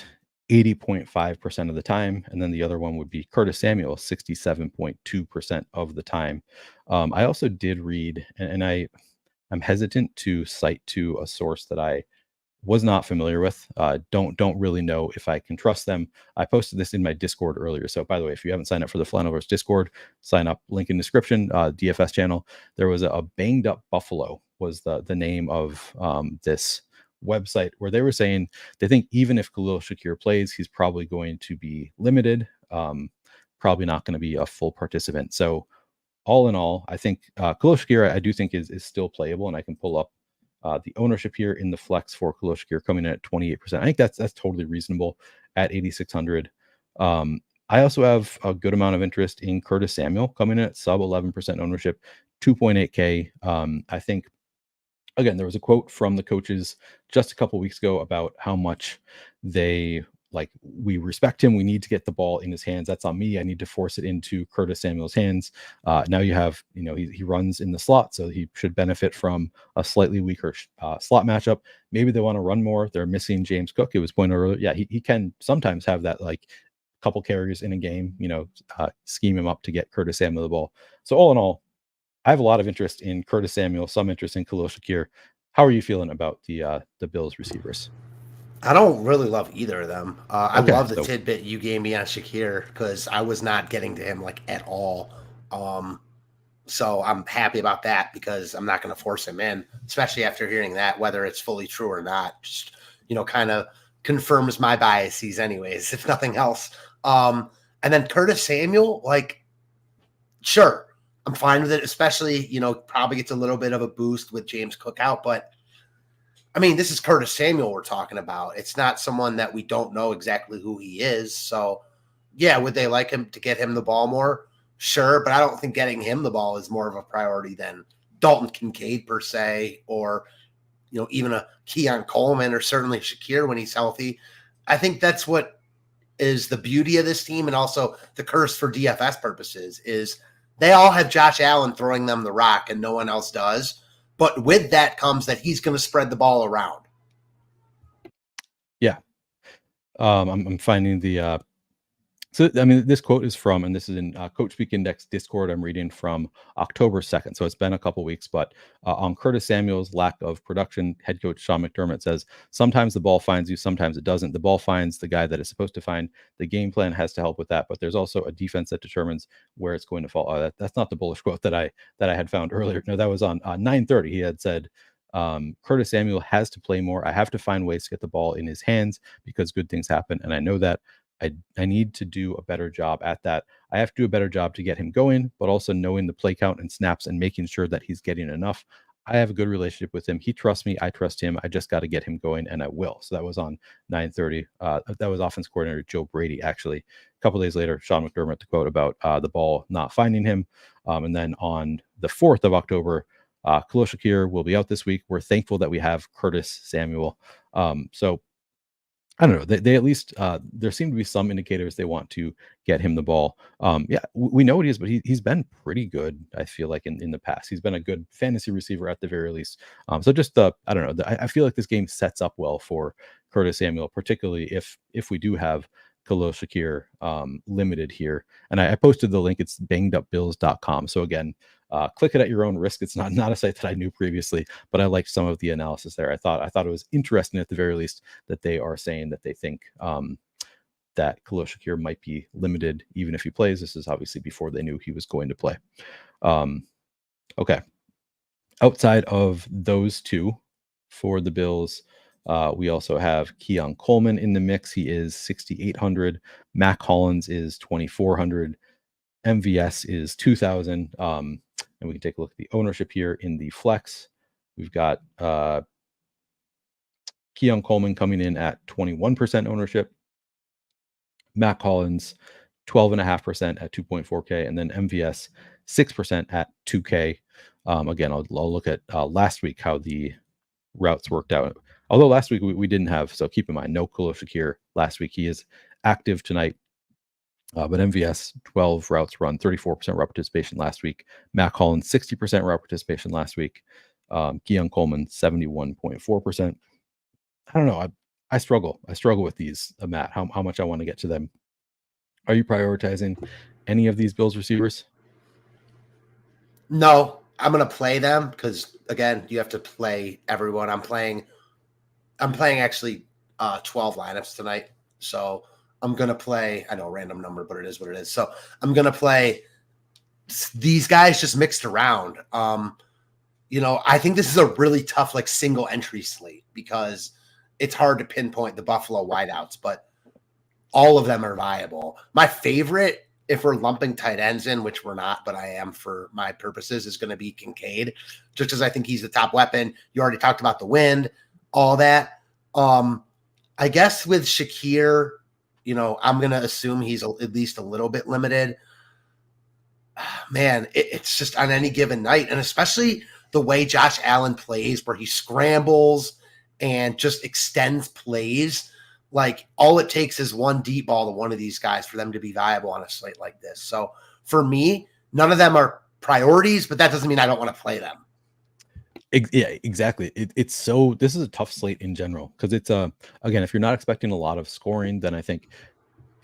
80.5% of the time, and then the other one would be Curtis Samuel, 67.2% of the time. I also did read, and I'm hesitant to cite to a source that I was not familiar with. Don't really know if I can trust them. I posted this in my Discord earlier. So by the way, if you haven't signed up for the Flaniverse Discord, sign up. Link in description. DFS channel. There was a banged up buffalo was the name of this website where they were saying they think even if Khalil Shakir plays, he's probably going to be limited. Probably not going to be a full participant. So all in all, I think Khalil Shakir, I do think is still playable, and I can pull up the ownership here in the flex for Khalil Shakir coming in at 28%. I think that's totally reasonable at 8,600. I also have a good amount of interest in Curtis Samuel coming in at sub 11% ownership, 2.8K. I think, again, there was a quote from the coaches just a couple weeks ago about how much we respect him. We need to get the ball in his hands. That's on me. I need to force it into Curtis Samuel's hands. Now you have, he runs in the slot, so he should benefit from a slightly weaker slot matchup. Maybe they want to run more. They're missing James Cook. It was pointed earlier. Yeah, he can sometimes have that couple carries in a game, scheme him up to get Curtis Samuel the ball. So all in all, I have a lot of interest in Curtis Samuel, some interest in Khalil Shakir. How are you feeling about the Bills receivers? I don't really love either of them. I Okay, love the tidbit you gave me on Shakir because I was not getting to him at all. So I'm happy about that because I'm not going to force him in, especially after hearing that, whether it's fully true or not. Just, kind of confirms my biases anyways, if nothing else. And then Curtis Samuel, sure, I'm fine with it, especially, probably gets a little bit of a boost with James Cook out, but I mean, this is Curtis Samuel we're talking about. It's not someone that we don't know exactly who he is. So, yeah, would they like him to get him the ball more? Sure, but I don't think getting him the ball is more of a priority than Dalton Kincaid per se, or even a Keon Coleman or certainly Shakir when he's healthy. I think that's what is the beauty of this team, and also the curse for DFS purposes is they all have Josh Allen throwing them the rock and no one else does. But with that comes that he's going to spread the ball around. Yeah. I'm finding the so, I mean, this quote is from, and this is in Coach Speak Index Discord. I'm reading from October 2nd. So it's been a couple weeks, but on Curtis Samuel's lack of production, head coach Sean McDermott says, sometimes the ball finds you, sometimes it doesn't. The ball finds the guy that it's supposed to find. The game plan has to help with that, but there's also a defense that determines where it's going to fall. That's not the bullish quote that I had found earlier. No, that was on 9:30. He had said, Curtis Samuel has to play more. I have to find ways to get the ball in his hands because good things happen. And I know that. I need to do a better job at that. I have to do a better job to get him going, but also knowing the play count and snaps and making sure that he's getting enough. I have a good relationship with him. He trusts me. I trust him. I just got to get him going, and I will. So that was on 9:30. That was offense coordinator Joe Brady, actually. A couple days later, Sean McDermott, the quote about the ball not finding him. And then on the 4th of October, Khalil Shakir will be out this week. We're thankful that we have Curtis Samuel. So I don't know. They at least there seem to be some indicators they want to get him the ball. Yeah, we know what he is, but he's been pretty good. I feel like in the past, he's been a good fantasy receiver at the very least. So just I don't know. I feel like this game sets up well for Curtis Samuel, particularly if we do have Khalil Shakir limited here. And I posted the link. It's bangedupbills.com. So again, click it at your own risk. It's not a site that I knew previously, but I liked some of the analysis there. I thought it was interesting at the very least that they are saying that they think that Khalil Shakir might be limited even if he plays. This is obviously before they knew he was going to play. Okay. Outside of those two for the Bills, we also have Keon Coleman in the mix. He is 6,800. Mac Hollins is 2,400. MVS is 2,000. And we can take a look at the ownership here in the flex. We've got Keon Coleman coming in at 21% ownership. Mac Hollins, 12.5% at 2.4K. And then MVS, 6% at 2K. Again, I'll look at last week how the routes worked out. Although last week we didn't have, so keep in mind, no Khalil Shakir last week. He is active tonight. But MVS, 12 routes run, 34% route participation last week. Mac Hollins, 60% route participation last week. Keon Coleman, 71.4%. I don't know. I struggle. I struggle with these, Matt, how much I want to get to them. Are you prioritizing any of these Bills receivers? No, I'm going to play them because, again, you have to play everyone. I'm playing actually 12 lineups tonight. So I'm going to play, I know a random number, but it is what it is. So I'm going to play these guys just mixed around. I think this is a really tough, single entry slate because it's hard to pinpoint the Buffalo wideouts, but all of them are viable. My favorite, if we're lumping tight ends in, which we're not, but I am for my purposes, is going to be Kincaid, just because I think he's the top weapon. You already talked about the wind, all that. I guess with Shakir, I'm going to assume he's at least a little bit limited. Man, it's just on any given night. And especially the way Josh Allen plays, where he scrambles and just extends plays. All it takes is one deep ball to one of these guys for them to be viable on a slate like this. So for me, none of them are priorities, but that doesn't mean I don't want to play them. Yeah, exactly. This is a tough slate in general because it's again, if you're not expecting a lot of scoring, then I think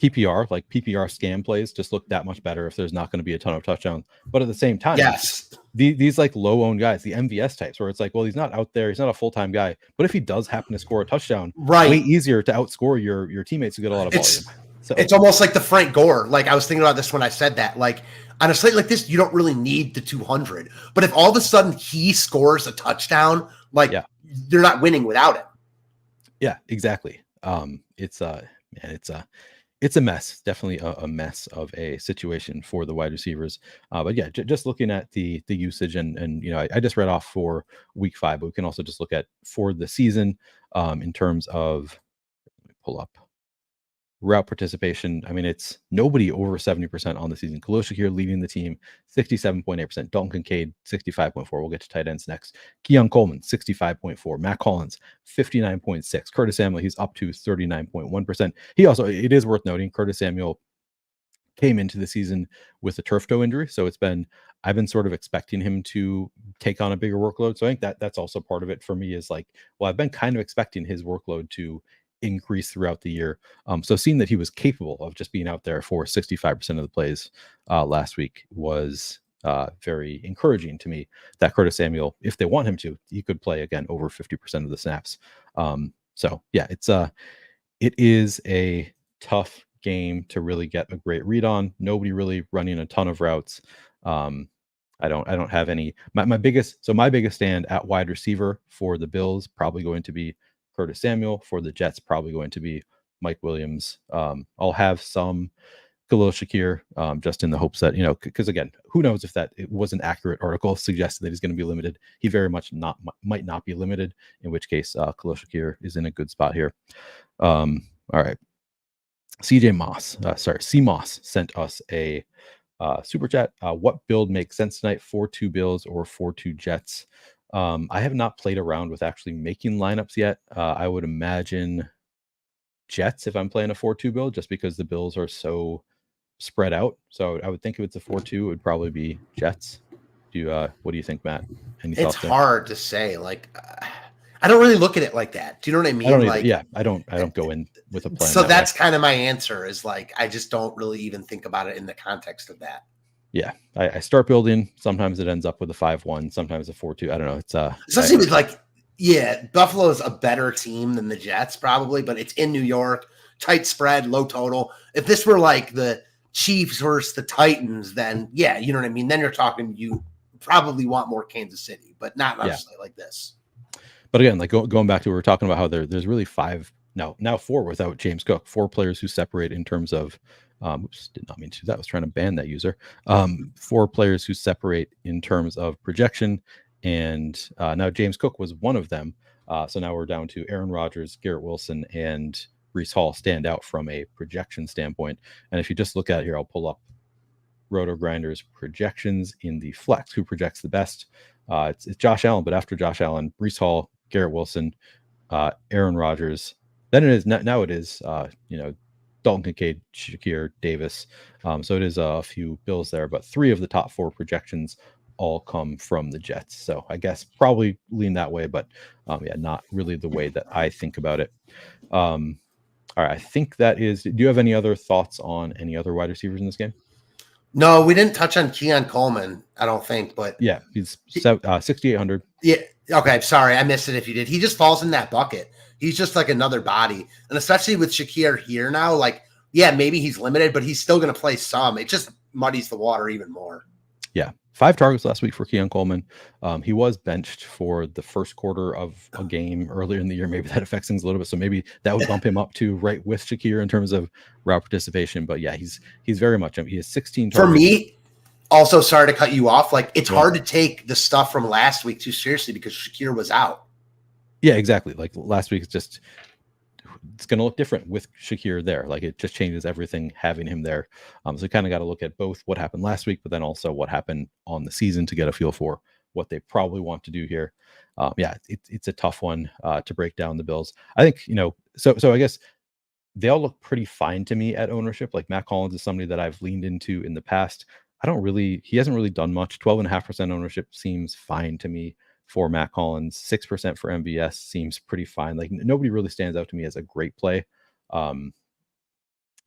PPR scam plays just look that much better if there's not going to be a ton of touchdowns. But at the same time, yes, these low owned guys, the MVS types, where it's well, he's not out there, he's not a full time guy, but if he does happen to score a touchdown, right, way easier to outscore your teammates to get a lot of volume. So it's almost like the Frank Gore. I was thinking about this when I said that. On a slate like this, you don't really need the 200. But if all of a sudden he scores a touchdown, they're not winning without him. Yeah, exactly. It's a mess, definitely a mess of a situation for the wide receivers. But yeah, just looking at the usage and I just read off for week 5, but we can also just look at for the season in terms of, let me pull up route participation, I mean, it's nobody over 70% on the season. Khalil Shakir leading the team, 67.8%. Dalton Kincaid, 65.4. We'll get to tight ends next. Keon Coleman, 65.4. Matt Collins, 59.6. Curtis Samuel, he's up to 39.1%. He also, it is worth noting, Curtis Samuel came into the season with a turf toe injury. So I've been sort of expecting him to take on a bigger workload. So I think that's also part of it for me, is like, well, I've been kind of expecting his workload to increase throughout the year. So seeing that he was capable of just being out there for 65% of the plays last week was very encouraging to me, that Curtis Samuel, if they want him to, he could play again over 50% of the snaps. So yeah, it is a tough game to really get a great read on. Nobody really running a ton of routes. I don't have any. My biggest stand at wide receiver for the Bills probably going to be Curtis Samuel. For the Jets, probably going to be Mike Williams. I'll have some Khalil Shakir, just in the hopes that, because again, who knows if it was an accurate article suggesting that he's going to be limited. He very much might not be limited, in which case Khalil Shakir is in a good spot here. All right. CMoss sent us a super chat. What build makes sense tonight? 4-2 Bills or 4-2 Jets? I have not played around with actually making lineups yet. I would imagine Jets if I'm playing a 4-2 build, just because the Bills are so spread out. So I would think if it's a 4-2, it would probably be Jets. What do you think, Matt? Any thoughts? It's hard to say. Like, I don't really look at it like that. Do you know what I mean? I don't go in with a plan. So that's kind of my answer, is like, I just don't really even think about it in the context of that. Yeah, I start building. Sometimes it ends up with a 5-1, sometimes a 4-2. I don't know. It's especially with Buffalo is a better team than the Jets probably, but it's in New York, tight spread, low total. If this were like the Chiefs versus the Titans, then yeah, you know what I mean? Then you're talking, you probably want more Kansas City, but not necessarily like this. But again, like going back to what we were talking about, how there's really now 4 without James Cook, 4 players who separate in terms of, oops, did not mean to do that. I was trying to ban that user. 4 players who separate in terms of projection. And now James Cook was one of them. So now we're down to Aaron Rodgers, Garrett Wilson, and Breece Hall stand out from a projection standpoint. And if you just look at it here, I'll pull up Roto Grinders projections in the flex. Who projects the best? It's Josh Allen, but after Josh Allen, Breece Hall, Garrett Wilson, Aaron Rodgers. Then it is now it is Dalton Kincaid, Shakir, Davis. So it is a few Bills there, but 3 of the top 4 projections all come from the Jets. So I guess probably lean that way, but not really the way that I think about it. All right, I think that is. Do you have any other thoughts on any other wide receivers in this game? No, we didn't touch on Keon Coleman, I don't think, but yeah, he's 6,800. Yeah. Okay. Sorry, I missed it if you did. He just falls in that bucket. He's just like another body. And especially with Shakir here now, like, yeah, maybe he's limited, but he's still going to play some. It just muddies the water even more. Yeah. 5 targets last week for Keon Coleman. He was benched for the first quarter of a game earlier in the year. Maybe that affects things a little bit. So maybe that would bump him up to right with Shakir in terms of route participation. But yeah, he's very much, he has 16 targets. For me, also, sorry to cut you off. Like, it's hard to take the stuff from last week too seriously because Shakir was out. Yeah, exactly. Like last week, it's going to look different with Shakir there. Like, it just changes everything having him there. So you kind of got to look at both what happened last week, but then also what happened on the season to get a feel for what they probably want to do here. It's a tough one to break down the Bills. I think, so I guess they all look pretty fine to me at ownership. Like Matt Collins is somebody that I've leaned into in the past. He hasn't really done much. 12.5% ownership seems fine to me for Matt Collins. 6% for MVS seems pretty fine. Like, nobody really stands out to me as a great play.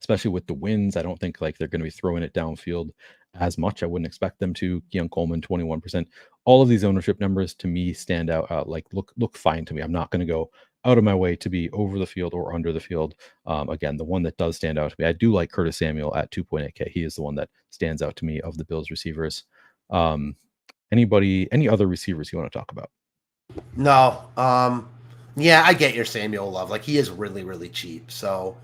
Especially with the wins. I don't think like they're going to be throwing it downfield as much. I wouldn't expect them to. Keon Coleman, 21%. All of these ownership numbers to me stand out, like look fine to me. I'm not going to go out of my way to be over the field or under the field. Again, the one that does stand out to me, I do like Curtis Samuel at 2.8K. He is the one that stands out to me of the Bills receivers. Any other receivers you want to talk about? No. Yeah, I get your Samuel love. Like, he is really, really cheap. So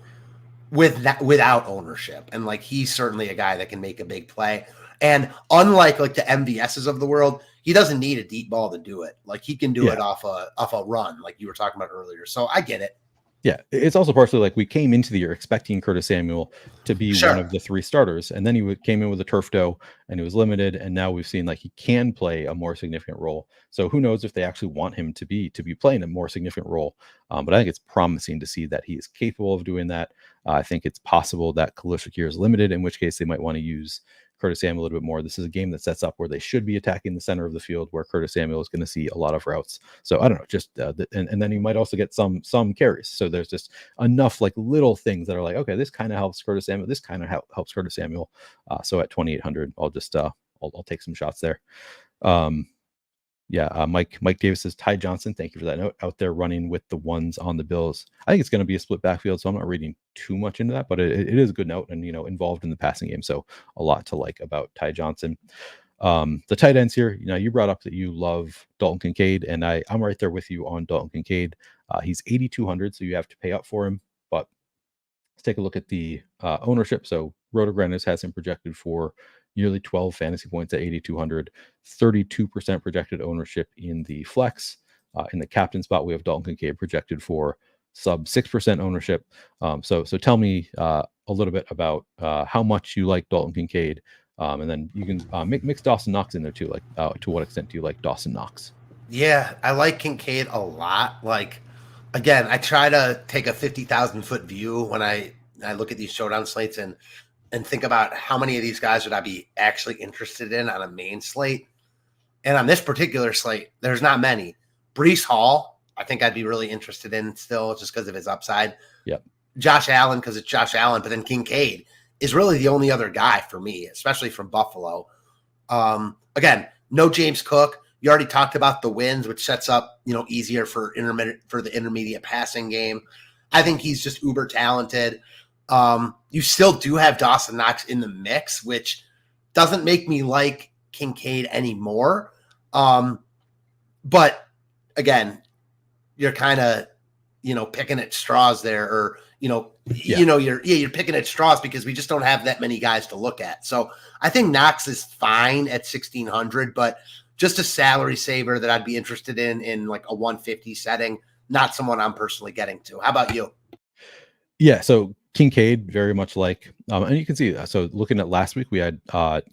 without ownership, and like, he's certainly a guy that can make a big play. And unlike like the MVSs of the world, he doesn't need a deep ball to do it. Like, he can do it off a run, like you were talking about earlier. So I get it. Yeah, it's also partially like we came into the year expecting Curtis Samuel to be one Sure. of the 3 starters, and then he came in with a turf toe, and he was limited, and now we've seen like he can play a more significant role. So who knows if they actually want him to be playing a more significant role? But I think it's promising to see that he is capable of doing that. I think it's possible that Khalil Shakir is limited, in which case they might want to use Curtis Samuel a little bit more. This is a game that sets up where they should be attacking the center of the field, where Curtis Samuel is going to see a lot of routes. So I don't know, just and then you might also get some carries. So there's just enough like little things that are like, okay, this kind of helps Curtis Samuel. This kind of helps Curtis Samuel. So at 2,800, I'll just I'll take some shots there. Mike Davis says Ty Johnson. Thank you for that note. Out there running with the ones on the Bills. I think it's going to be a split backfield, so I'm not reading too much into that, but it is a good note and involved in the passing game. So a lot to like about Ty Johnson. The tight ends here, you brought up that you love Dalton Kincaid, and I'm right there with you on Dalton Kincaid. He's 8,200, so you have to pay up for him. But let's take a look at the ownership. So Rotograntis has him projected for nearly 12 fantasy points at 8,200, 32% projected ownership in the flex. In the captain spot, we have Dalton Kincaid projected for sub 6% ownership. So tell me a little bit about how much you like Dalton Kincaid. And then you can mix Dawson Knox in there too. Like, to what extent do you like Dawson Knox? Yeah, I like Kincaid a lot. Like, again, I try to take a 50,000-foot view when I look at these showdown slates and think about how many of these guys would I be actually interested in on a main slate. And on this particular slate, there's not many. Breece Hall, I think I'd be really interested in still just because of his upside. Yep. Josh Allen, because it's Josh Allen, but then Kincaid is really the only other guy for me, especially from Buffalo. Again, no James Cook. You already talked about the wins, which sets up, easier for the intermediate passing game. I think he's just uber talented. You still do have Dawson Knox in the mix, which doesn't make me like Kincaid anymore. But again, you're kind of, picking at straws there, or, you're picking at straws because we just don't have that many guys to look at. So I think Knox is fine at 1,600, but just a salary saver that I'd be interested in like a 150 setting, not someone I'm personally getting to. How about you? Yeah. So Kincaid, very much like, and you can see that. So looking at last week, we had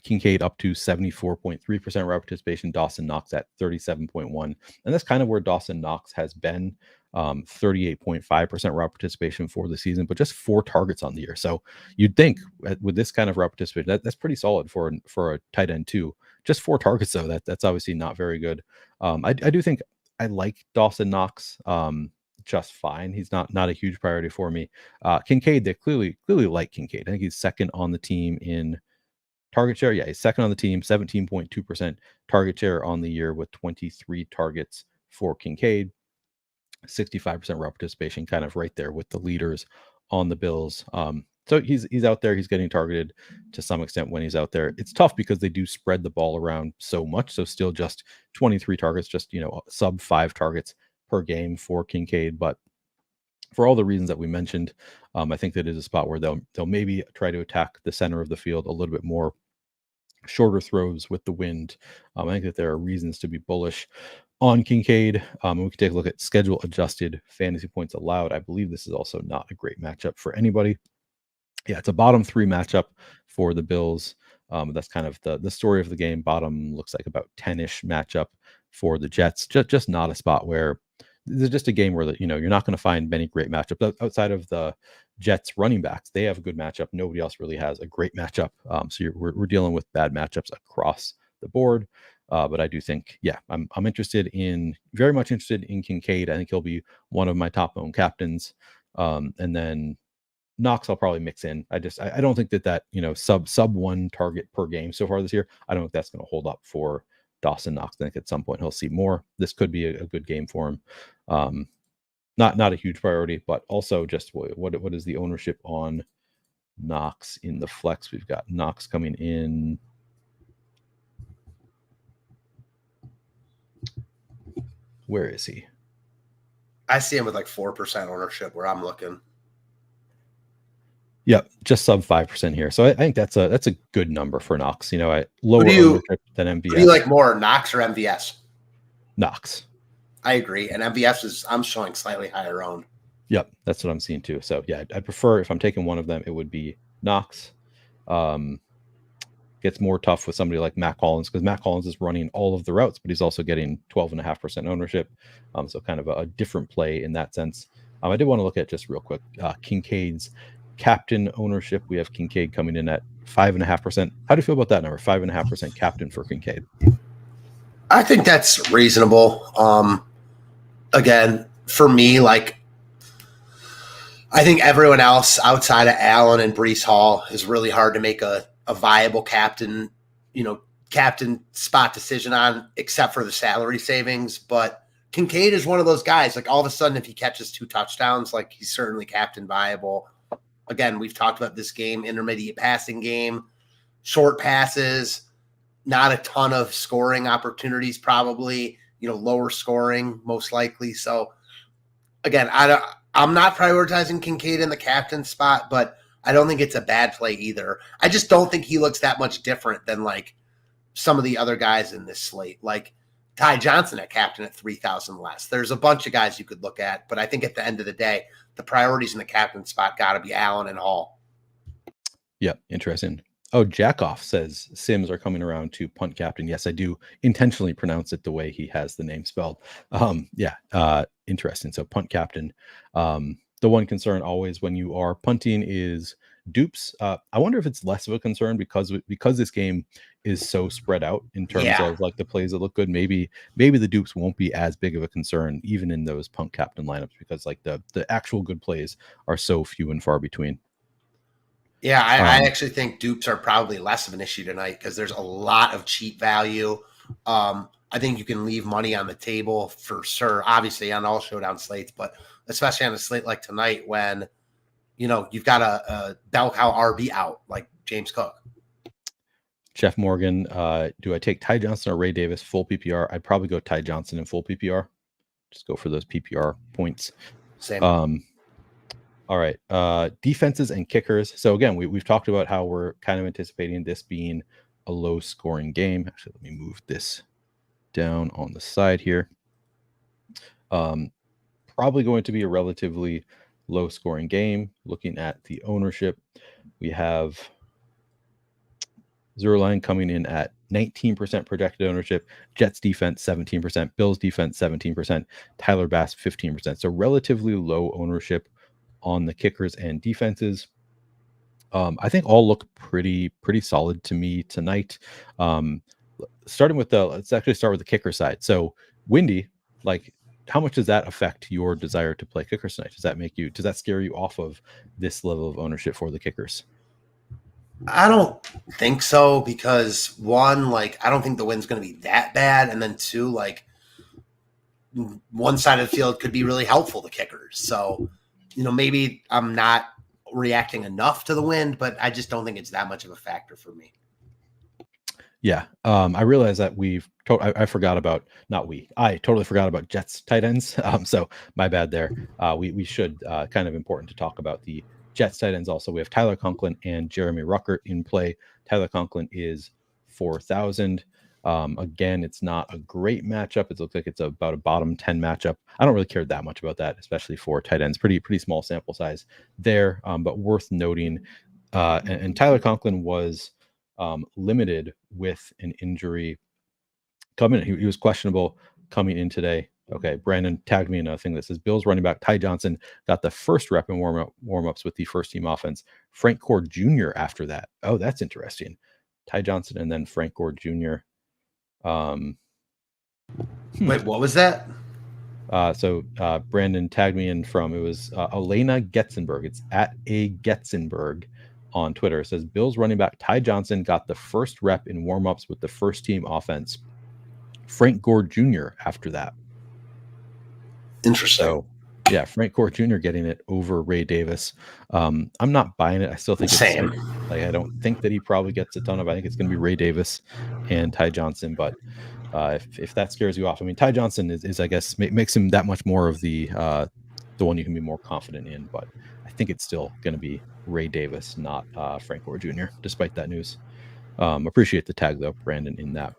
Kincaid up to 74.3% route participation, Dawson Knox at 37.1. And that's kind of where Dawson Knox has been, 38.5% route participation for the season, but just 4 targets on the year. So you'd think with this kind of route participation, that's pretty solid for a tight end too. Just 4 targets though, that's obviously not very good. I do think I like Dawson Knox just fine. He's not a huge priority for me. Kincaid, they clearly like Kincaid. I think he's second on the team in target share. Yeah, he's second on the team, 17.2% target share on the year with 23 targets for Kincaid. 65% route participation, kind of right there with the leaders on the Bills. So he's out there. He's getting targeted to some extent when he's out there. It's tough because they do spread the ball around so much. So still just 23 targets, just sub 5 targets per game for Kincaid. But for all the reasons that we mentioned, I think that is a spot where they'll maybe try to attack the center of the field a little bit more. Shorter throws with the wind. I think that there are reasons to be bullish on Kincaid. We can take a look at schedule adjusted fantasy points allowed. I believe this is also not a great matchup for anybody. Yeah, it's a bottom 3 matchup for the Bills. That's kind of the story of the game. Bottom looks like about 10-ish matchup for the Jets. Just not a spot where there's just a game where you're not going to find many great matchups outside of the Jets running backs. They have a good matchup. Nobody else really has a great matchup. So we're dealing with bad matchups across the board. But I do think, I'm very much interested in Kincaid. I think he'll be one of my top owned captains. And then Knox, I'll probably mix in. I don't think that sub 1 target per game so far this year. I don't think that's going to hold up for Dawson Knox. I think at some point he'll see more. This could be a good game for him. Not a huge priority, but also just what is the ownership on Knox in the flex? We've got Knox coming in. Where is he? I see him with like 4% ownership where I'm looking. Yep, just sub 5% here. So I think that's a good number for Knox. Lower ownership than MVS. Who do you like more, Knox or MVS? Knox. I agree. And MVS I'm showing slightly higher owned. Yep, that's what I'm seeing too. So yeah, I'd prefer, if I'm taking one of them, it would be Knox. Gets more tough with somebody like Matt Collins, because Matt Collins is running all of the routes, but he's also getting 12.5% ownership. So kind of a different play in that sense. I did want to look at, just real quick, Kincaid's captain ownership. We have Kincaid coming in at 5.5%. How do you feel about that number? 5.5% captain for Kincaid. I think that's reasonable. Again, for me, like, I think everyone else outside of Allen and Breece Hall is really hard to make a viable captain spot decision on, except for the salary savings. But Kincaid is one of those guys, like, all of a sudden, if he catches 2 touchdowns, like, he's certainly captain viable. Again, we've talked about this game, intermediate passing game, short passes, not a ton of scoring opportunities, probably, lower scoring, most likely. So again, I'm not prioritizing Kincaid in the captain spot, but I don't think it's a bad play either. I just don't think he looks that much different than like some of the other guys in this slate, like Ty Johnson at captain at 3,000 less. There's a bunch of guys you could look at, but I think at the end of the day, the priorities in the captain spot got to be Allen and Hall. Yeah, interesting. Oh, Jackoff says Sims are coming around to punt captain. Yes, I do intentionally pronounce it the way he has the name spelled. Interesting. So punt captain. The one concern always when you are punting is dupes. I wonder if it's less of a concern because this game is so spread out in terms of like the plays that look good. Maybe the dupes won't be as big of a concern even in those punt captain lineups, because like the actual good plays are so few and far between. Yeah, I actually think dupes are probably less of an issue tonight because there's a lot of cheap value. I think you can leave money on the table for sure, obviously on all showdown slates, but especially on a slate like tonight when, you've got a bell cow RB out like James Cook. Jeff Morgan, do I take Ty Johnson or Ray Davis full PPR? I'd probably go Ty Johnson in full PPR. Just go for those PPR points. Same. All right. Defenses and kickers. So again, we've talked about how we're kind of anticipating this being a low scoring game. Actually, let me move this down on the side here. Probably going to be a relatively low scoring game. Looking at the ownership, we have Zerline coming in at 19% projected ownership, Jets defense 17%, Bills defense 17%, Tyler Bass 15%. So relatively low ownership on the kickers and defenses. I think all look pretty solid to me tonight. Starting with let's actually start with the kicker side. So Windy, like, how much does that affect your desire to play kickers tonight? Does that scare you off of this level of ownership for the kickers? I don't think so, because one, like, I don't think the win's going to be that bad. And then two, like, one side of the field could be really helpful to kickers. So, maybe I'm not reacting enough to the wind, but I just don't think it's that much of a factor for me. Yeah. I realize that I forgot about, I totally forgot about Jets tight ends. So my bad there. We should, kind of important to talk about the Jets tight ends also. We have Tyler Conklin and Jeremy Ruckert in play. Tyler Conklin is 4,000. Again, it's not a great matchup. It looks like it's about a bottom 10 matchup. I don't really care that much about that, especially for tight ends. Pretty small sample size there, but worth noting. And Tyler Conklin was limited with an injury coming in. He was questionable coming in today. Okay, Brandon tagged me in a thing that says Bills running back Ty Johnson got the first rep in warm-ups with the first team offense. Frank Gore Jr. after that. Oh, that's interesting. Ty Johnson and then Frank Gore Jr. Wait, what was that? So Brandon tagged me in from, it was Elena Getzenberg. It's at a Getzenberg on Twitter. It says Bills running back Ty Johnson got the first rep in warm-ups with the first team offense. Frank Gore Jr. after that. Interesting. So yeah, Frank Gore Jr. getting it over Ray Davis. I'm not buying it. I still think Same. Like, I don't think that he probably gets a ton of. I think it's going to be Ray Davis and Ty Johnson. But if that scares you off, I mean, Ty Johnson is I guess makes him that much more of the one you can be more confident in. But I think it's still going to be Ray Davis, not Frank Gore Jr. Despite that news. Appreciate the tag though, Brandon, in that.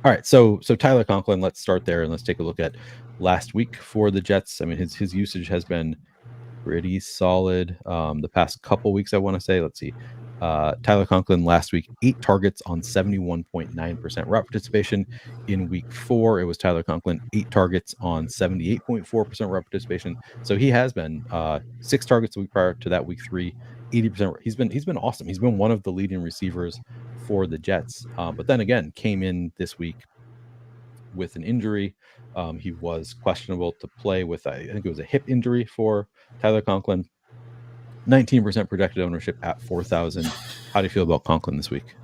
All right, so Tyler Conklin, let's start there and let's take a look at last week for the Jets. I mean, his usage has been pretty solid the past couple weeks, I want to say. Let's see. Tyler Conklin last week, 8 targets on 71.9% route participation. In week 4, it was Tyler Conklin, 8 targets on 78.4% route participation. So he has been 6 targets the week prior to that, week 3, 80%. He's been awesome. He's been one of the leading receivers for the Jets. But then again, came in this week with an injury. He was questionable to play with, I think it was a hip injury for Tyler Conklin. 19% projected ownership at 4,000. How do you feel about Conklin this week?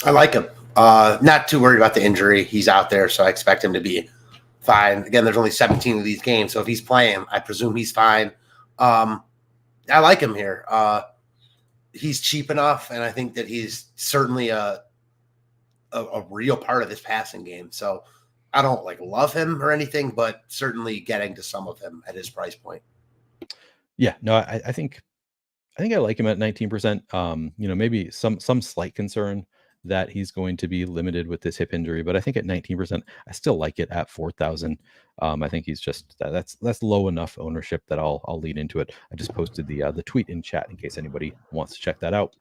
I like him. Not too worried about the injury. He's out there, so I expect him to be fine. Again, there's only 17 of these games, so if he's playing, I presume he's fine. I like him here. He's cheap enough, and I think that he's certainly a real part of this passing game. So I don't love him or anything, but certainly getting to some of him at his price point. Yeah, no, I think I like him at 19%. Maybe some slight concern that he's going to be limited with this hip injury, but I think at 19%, I still like it at 4,000. I think he's just that's low enough ownership that I'll lean into it. I just posted the tweet in chat in case anybody wants to check that out.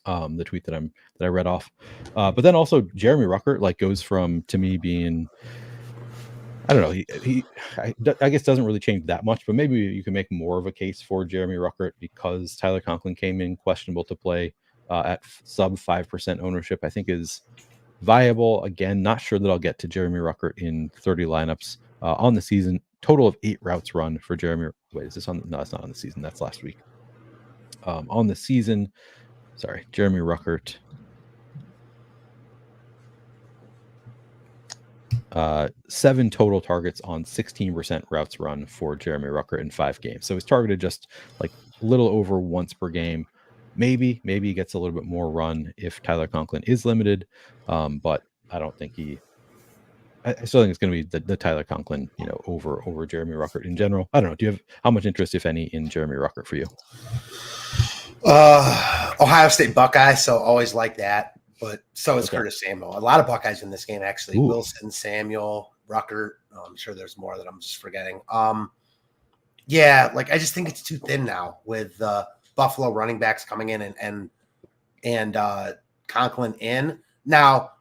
The tweet that I read off, but then also Jeremy Ruckert goes from, to me, being, I don't know, I guess doesn't really change that much, but maybe you can make more of a case for Jeremy Ruckert because Tyler Conklin came in questionable to play at sub 5% ownership. I think is viable. Again, not sure that I'll get to Jeremy Ruckert in 30 lineups on the season. Total of 8 routes run for Jeremy. Wait, is this on? No, it's not on the season. That's last week. On the season, sorry, Jeremy Ruckert. 7 total targets on 16% routes run for Jeremy Ruckert in 5 games. So he's targeted just a little over once per game. Maybe he gets a little bit more run if Tyler Conklin is limited. But I don't think I still think it's going to be the Tyler Conklin, over Jeremy Ruckert in general. I don't know. Do you have how much interest, if any, in Jeremy Ruckert for you? Ohio State Buckeye, so always like that. But so is Curtis Samuel. A lot of Buckeyes in this game, actually. Ooh. Wilson, Samuel, Ruckert. I'm sure there's more that I'm just forgetting. Yeah, I just think it's too thin now with Buffalo running backs coming in and Conklin in. Now,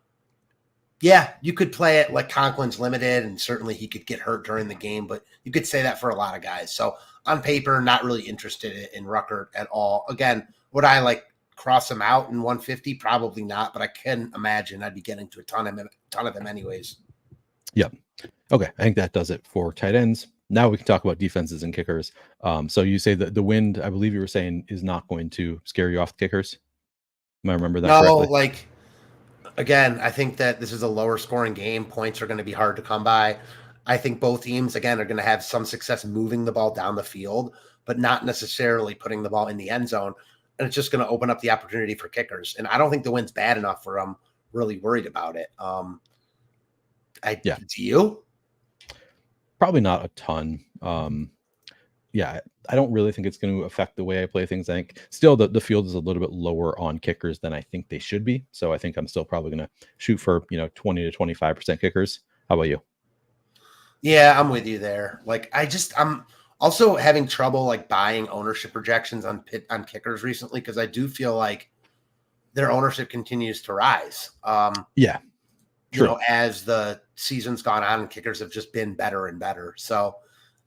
yeah, you could play it like Conklin's limited, and certainly he could get hurt during the game, but you could say that for a lot of guys. So on paper, not really interested in Ruckert at all. Again, would I cross him out in 150? Probably not, but I can imagine I'd be getting to a ton of them anyways. Yep. Okay, I think that does it for tight ends. Now we can talk about defenses and kickers. So you say that the wind, I believe you were saying, is not going to scare you off the kickers. Am I remember that correctly? Again, I think that this is a lower scoring game. Points are going to be hard to come by. I think both teams, again, are going to have some success moving the ball down the field, but not necessarily putting the ball in the end zone. And it's just going to open up the opportunity for kickers. And I don't think the wind's bad enough for I'm really worried about it. Do you? Probably not a ton. I don't really think it's going to affect the way I play things. I think still the field is a little bit lower on kickers than I think they should be. So I think I'm still probably going to shoot for 20 to 25% kickers. How about you? Yeah, I'm with you there. I'm also having trouble buying ownership projections on kickers recently because I do feel like their ownership continues to rise. True. As the season's gone on, and kickers have just been better and better. So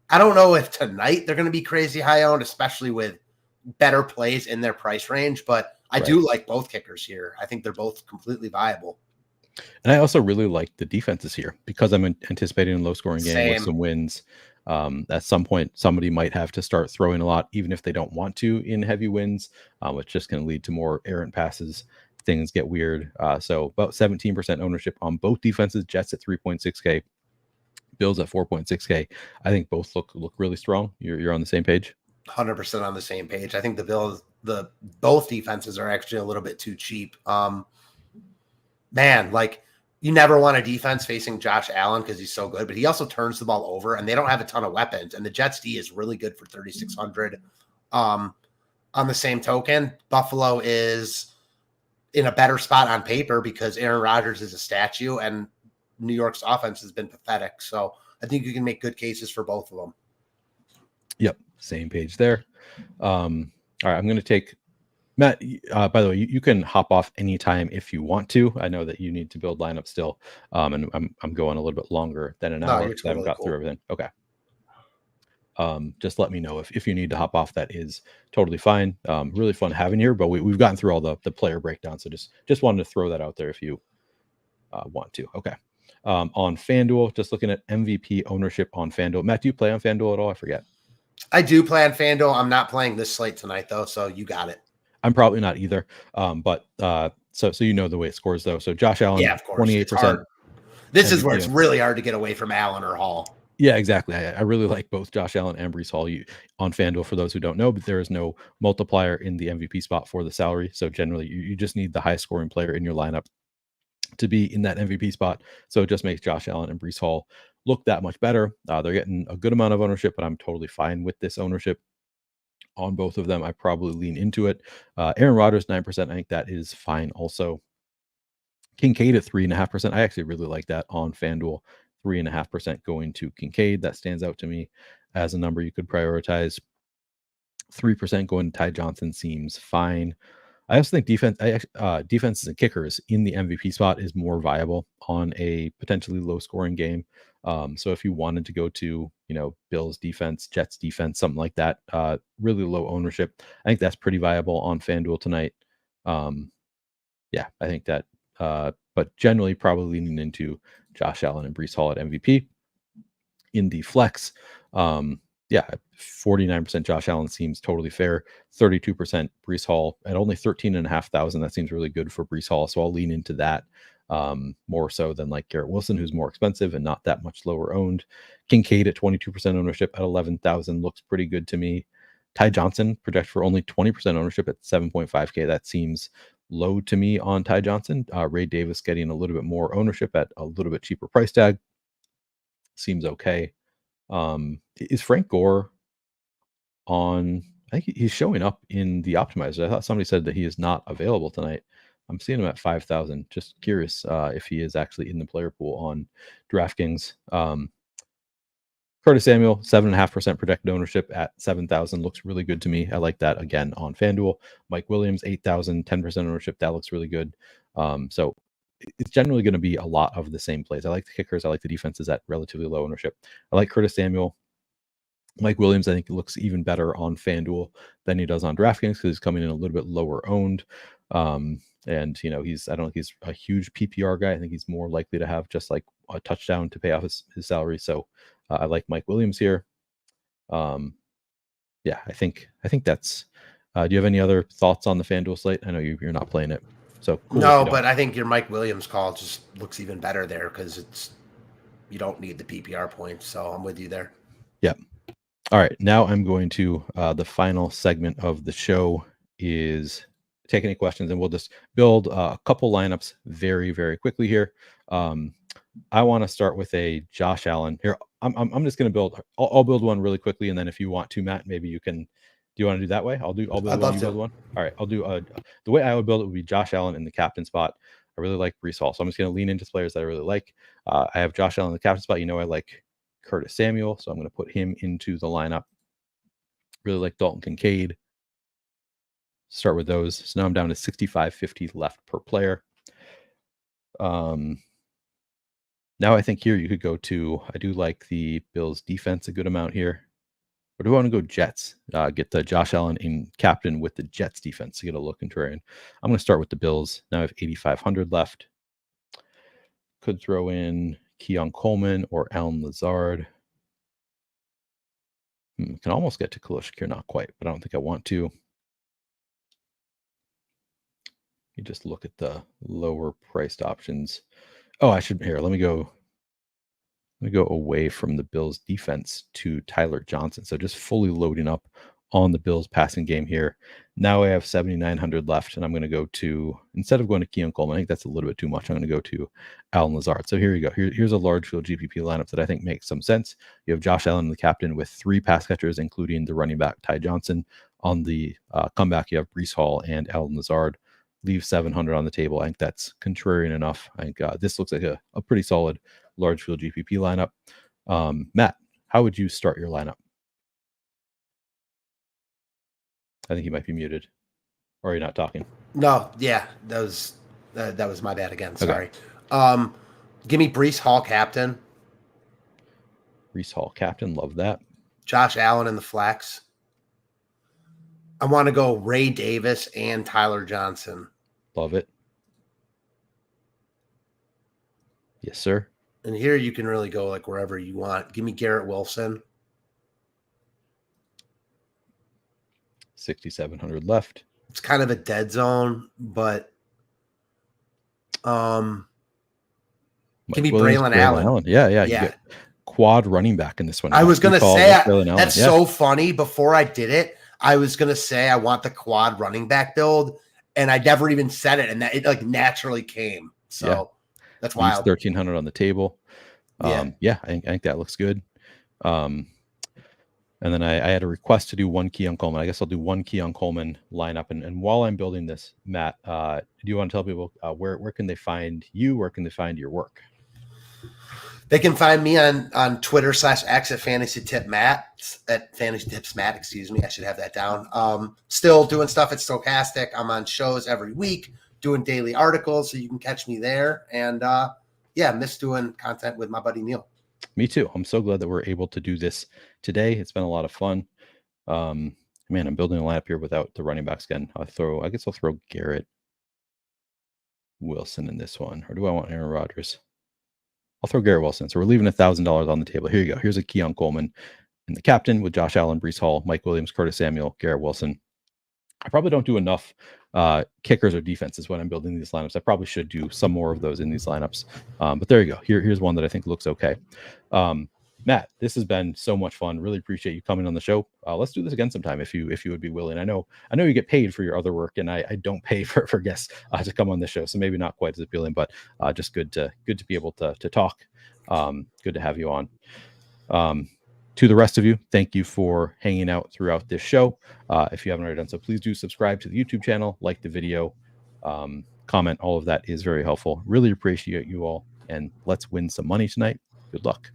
I don't know if tonight they're going to be crazy high owned, especially with better plays in their price range. But I do like both kickers here. I think they're both completely viable. And I also really like the defenses here because I'm anticipating a low scoring game with some wins. At some point, somebody might have to start throwing a lot, even if they don't want to, in heavy wins, which just can lead to more errant passes. Things get weird. So about 17% ownership on both defenses. Jets at 3.6K, Bills at 4.6K. I think both look really strong. You're on the same page. 100% on the same page. I think both defenses are actually a little bit too cheap. You never want a defense facing Josh Allen because he's so good, but he also turns the ball over, and they don't have a ton of weapons. And the Jets D is really good for 3,600. On the same token, Buffalo is in a better spot on paper because Aaron Rodgers is a statue, and New York's offense has been pathetic. So I think you can make good cases for both of them. Yep, same page there. All right, I'm going to take Matt. By the way, you can hop off anytime if you want to. I know that you need to build lineup still, and I'm going a little bit longer than an hour because I haven't got through everything. Okay. Just let me know if you need to hop off. That is totally fine. Really fun having you here, but we've gotten through all the player breakdown, so just wanted to throw that out there if you want to. Okay. On FanDuel, just looking at MVP ownership on FanDuel. Matt, do you play on FanDuel at all? I forget. I do play on FanDuel. I'm not playing this slate tonight though, so you got it. I'm probably not either. But so you know the way it scores though. So Josh Allen, yeah, of course, 28%. This is where it's really hard to get away from Allen or Hall. Yeah, exactly. I really like both Josh Allen and Breece Hall on FanDuel, for those who don't know, but there is no multiplier in the MVP spot for the salary. So generally, you just need the high scoring player in your lineup to be in that MVP spot. So it just makes Josh Allen and Breece Hall look that much better. They're getting a good amount of ownership, but I'm totally fine with this ownership on both of them. I probably lean into it. Aaron Rodgers, 9%. I think that is fine also. Kincaid at 3.5%. I actually really like that on FanDuel. 3.5% going to Kincaid. That stands out to me as a number you could prioritize. 3% going to Ty Johnson seems fine. I also think defenses and kickers in the MVP spot is more viable on a potentially low scoring game. So if you wanted to go to, Bills defense, Jets defense, something like that, really low ownership, I think that's pretty viable on FanDuel tonight. Yeah, I think that, but generally probably leaning into Josh Allen and Breece Hall at MVP. In the flex, 49% Josh Allen seems totally fair. 32% Breece Hall at only 13,500. That seems really good for Breece Hall. So I'll lean into that more so than like Garrett Wilson, who's more expensive and not that much lower owned. Kincaid at 22% ownership at 11,000 looks pretty good to me. Ty Johnson projected for only 20% ownership at 7.5K. That seems low to me on Ty Johnson. Ray Davis getting a little bit more ownership at a little bit cheaper price tag. Seems okay. Is Frank Gore on? I think he's showing up in the optimizer. I thought somebody said that he is not available tonight. I'm seeing him at 5,000. Just curious if he is actually in the player pool on DraftKings. Curtis Samuel, 7.5% projected ownership at 7,000 looks really good to me. I like that again on FanDuel. Mike Williams, 8,000, 10% ownership. That looks really good. So it's generally going to be a lot of the same plays. I like the kickers. I like the defenses at relatively low ownership. I like Curtis Samuel. Mike Williams, I think, looks even better on FanDuel than he does on DraftKings because he's coming in a little bit lower owned. And I don't think he's a huge PPR guy. I think he's more likely to have just like a touchdown to pay off his salary. So I like Mike Williams here. I think that's. Do you have any other thoughts on the FanDuel slate? I know you're not playing it, so cool. No, but I think your Mike Williams call just looks even better there because you don't need the PPR points. So I'm with you there. Yep. All right, now I'm going to the final segment of the show is take any questions, and we'll just build a couple lineups very, very quickly here. I want to start with a Josh Allen here. I'm just going to build. I'll build one really quickly, and then if you want to, Matt, maybe you can. Do you want to do that way? I'll build one. You build one. All right, I'll do. The way I would build it would be Josh Allen in the captain spot. I really like Breece Hall, so I'm just going to lean into players that I really like. I have Josh Allen in the captain spot. I like Curtis Samuel, so I'm going to put him into the lineup. Really like Dalton Kincaid. Start with those. So now I'm down to 65.50 left per player. Now I think here you could go to, I do like the Bills defense a good amount here. Or do I want to go Jets? Get the Josh Allen in captain with the Jets defense to get a look contrarian. I'm going to start with the Bills. Now I have 8,500 left. Could throw in Keon Coleman or Alan Lazard. Can almost get to Khalil Shakir, not quite, but I don't think I want to. You just look at the lower priced options. Oh, I should here. Let me go away from the Bills defense to Tyler Johnson. So just fully loading up on the Bills passing game here. Now I have 7,900 left, and I'm going to go to, instead of going to Keon Coleman, I think that's a little bit too much. I'm going to go to Alan Lazard. So here you go. Here's a large field GPP lineup that I think makes some sense. You have Josh Allen, the captain, with 3 pass catchers, including the running back Ty Johnson. On the comeback, you have Breece Hall and Alan Lazard. Leave 700 on the table. I think that's contrarian enough. I think this looks like a pretty solid large field GPP lineup. Matt, how would you start your lineup? I think he might be muted, or you're not talking. No, yeah, that was my bad again. Sorry. Okay. Give me Breece Hall captain. Breece Hall captain, love that. Josh Allen in the flex. I want to go Ray Davis and Tyler Johnson. Love it. Yes, sir. And here you can really go like wherever you want. Give me Garrett Wilson. 6,700 left. It's kind of a dead zone, but give me Braylon Allen. Yeah. You get quad running back in this one. I was going to say that's so funny. Before I did it, I was going to say I want the quad running back build, and I never even said it, and that it like naturally came. So that's wild. 1,300 on the table. I think that looks good. And then I had a request to do one Keon Coleman. I guess I'll do one Keon Coleman lineup. And while I'm building this, Matt, do you want to tell people where can they find you? Where can they find your work? They can find me on Twitter /X at FantasyTipsMatt, at FantasyTipsMatt, excuse me. I should have that down. Still doing stuff at Stochastic. I'm on shows every week, doing daily articles, so you can catch me there. And miss doing content with my buddy Neil. Me too. I'm so glad that we're able to do this today. It's been a lot of fun. I'm building a lineup here without the running backs again. I guess I'll throw Garrett Wilson in this one. Or do I want Aaron Rodgers? I'll throw Garrett Wilson. So we're leaving $1,000 on the table. Here you go. Here's a Keon Coleman in the captain with Josh Allen, Breece Hall, Mike Williams, Curtis Samuel, Garrett Wilson. I probably don't do enough kickers or defenses when I'm building these lineups. I probably should do some more of those in these lineups. But there you go. Here's one that I think looks okay. Matt, this has been so much fun. Really appreciate you coming on the show. Let's do this again sometime if you would be willing. I know you get paid for your other work, and I don't pay for guests to come on the show, so maybe not quite as appealing, but just good to be able to talk. Good to have you on. To the rest of you, thank you for hanging out throughout this show. If you haven't already done so, please do subscribe to the YouTube channel, like the video, comment. All of that is very helpful. Really appreciate you all, and let's win some money tonight. Good luck.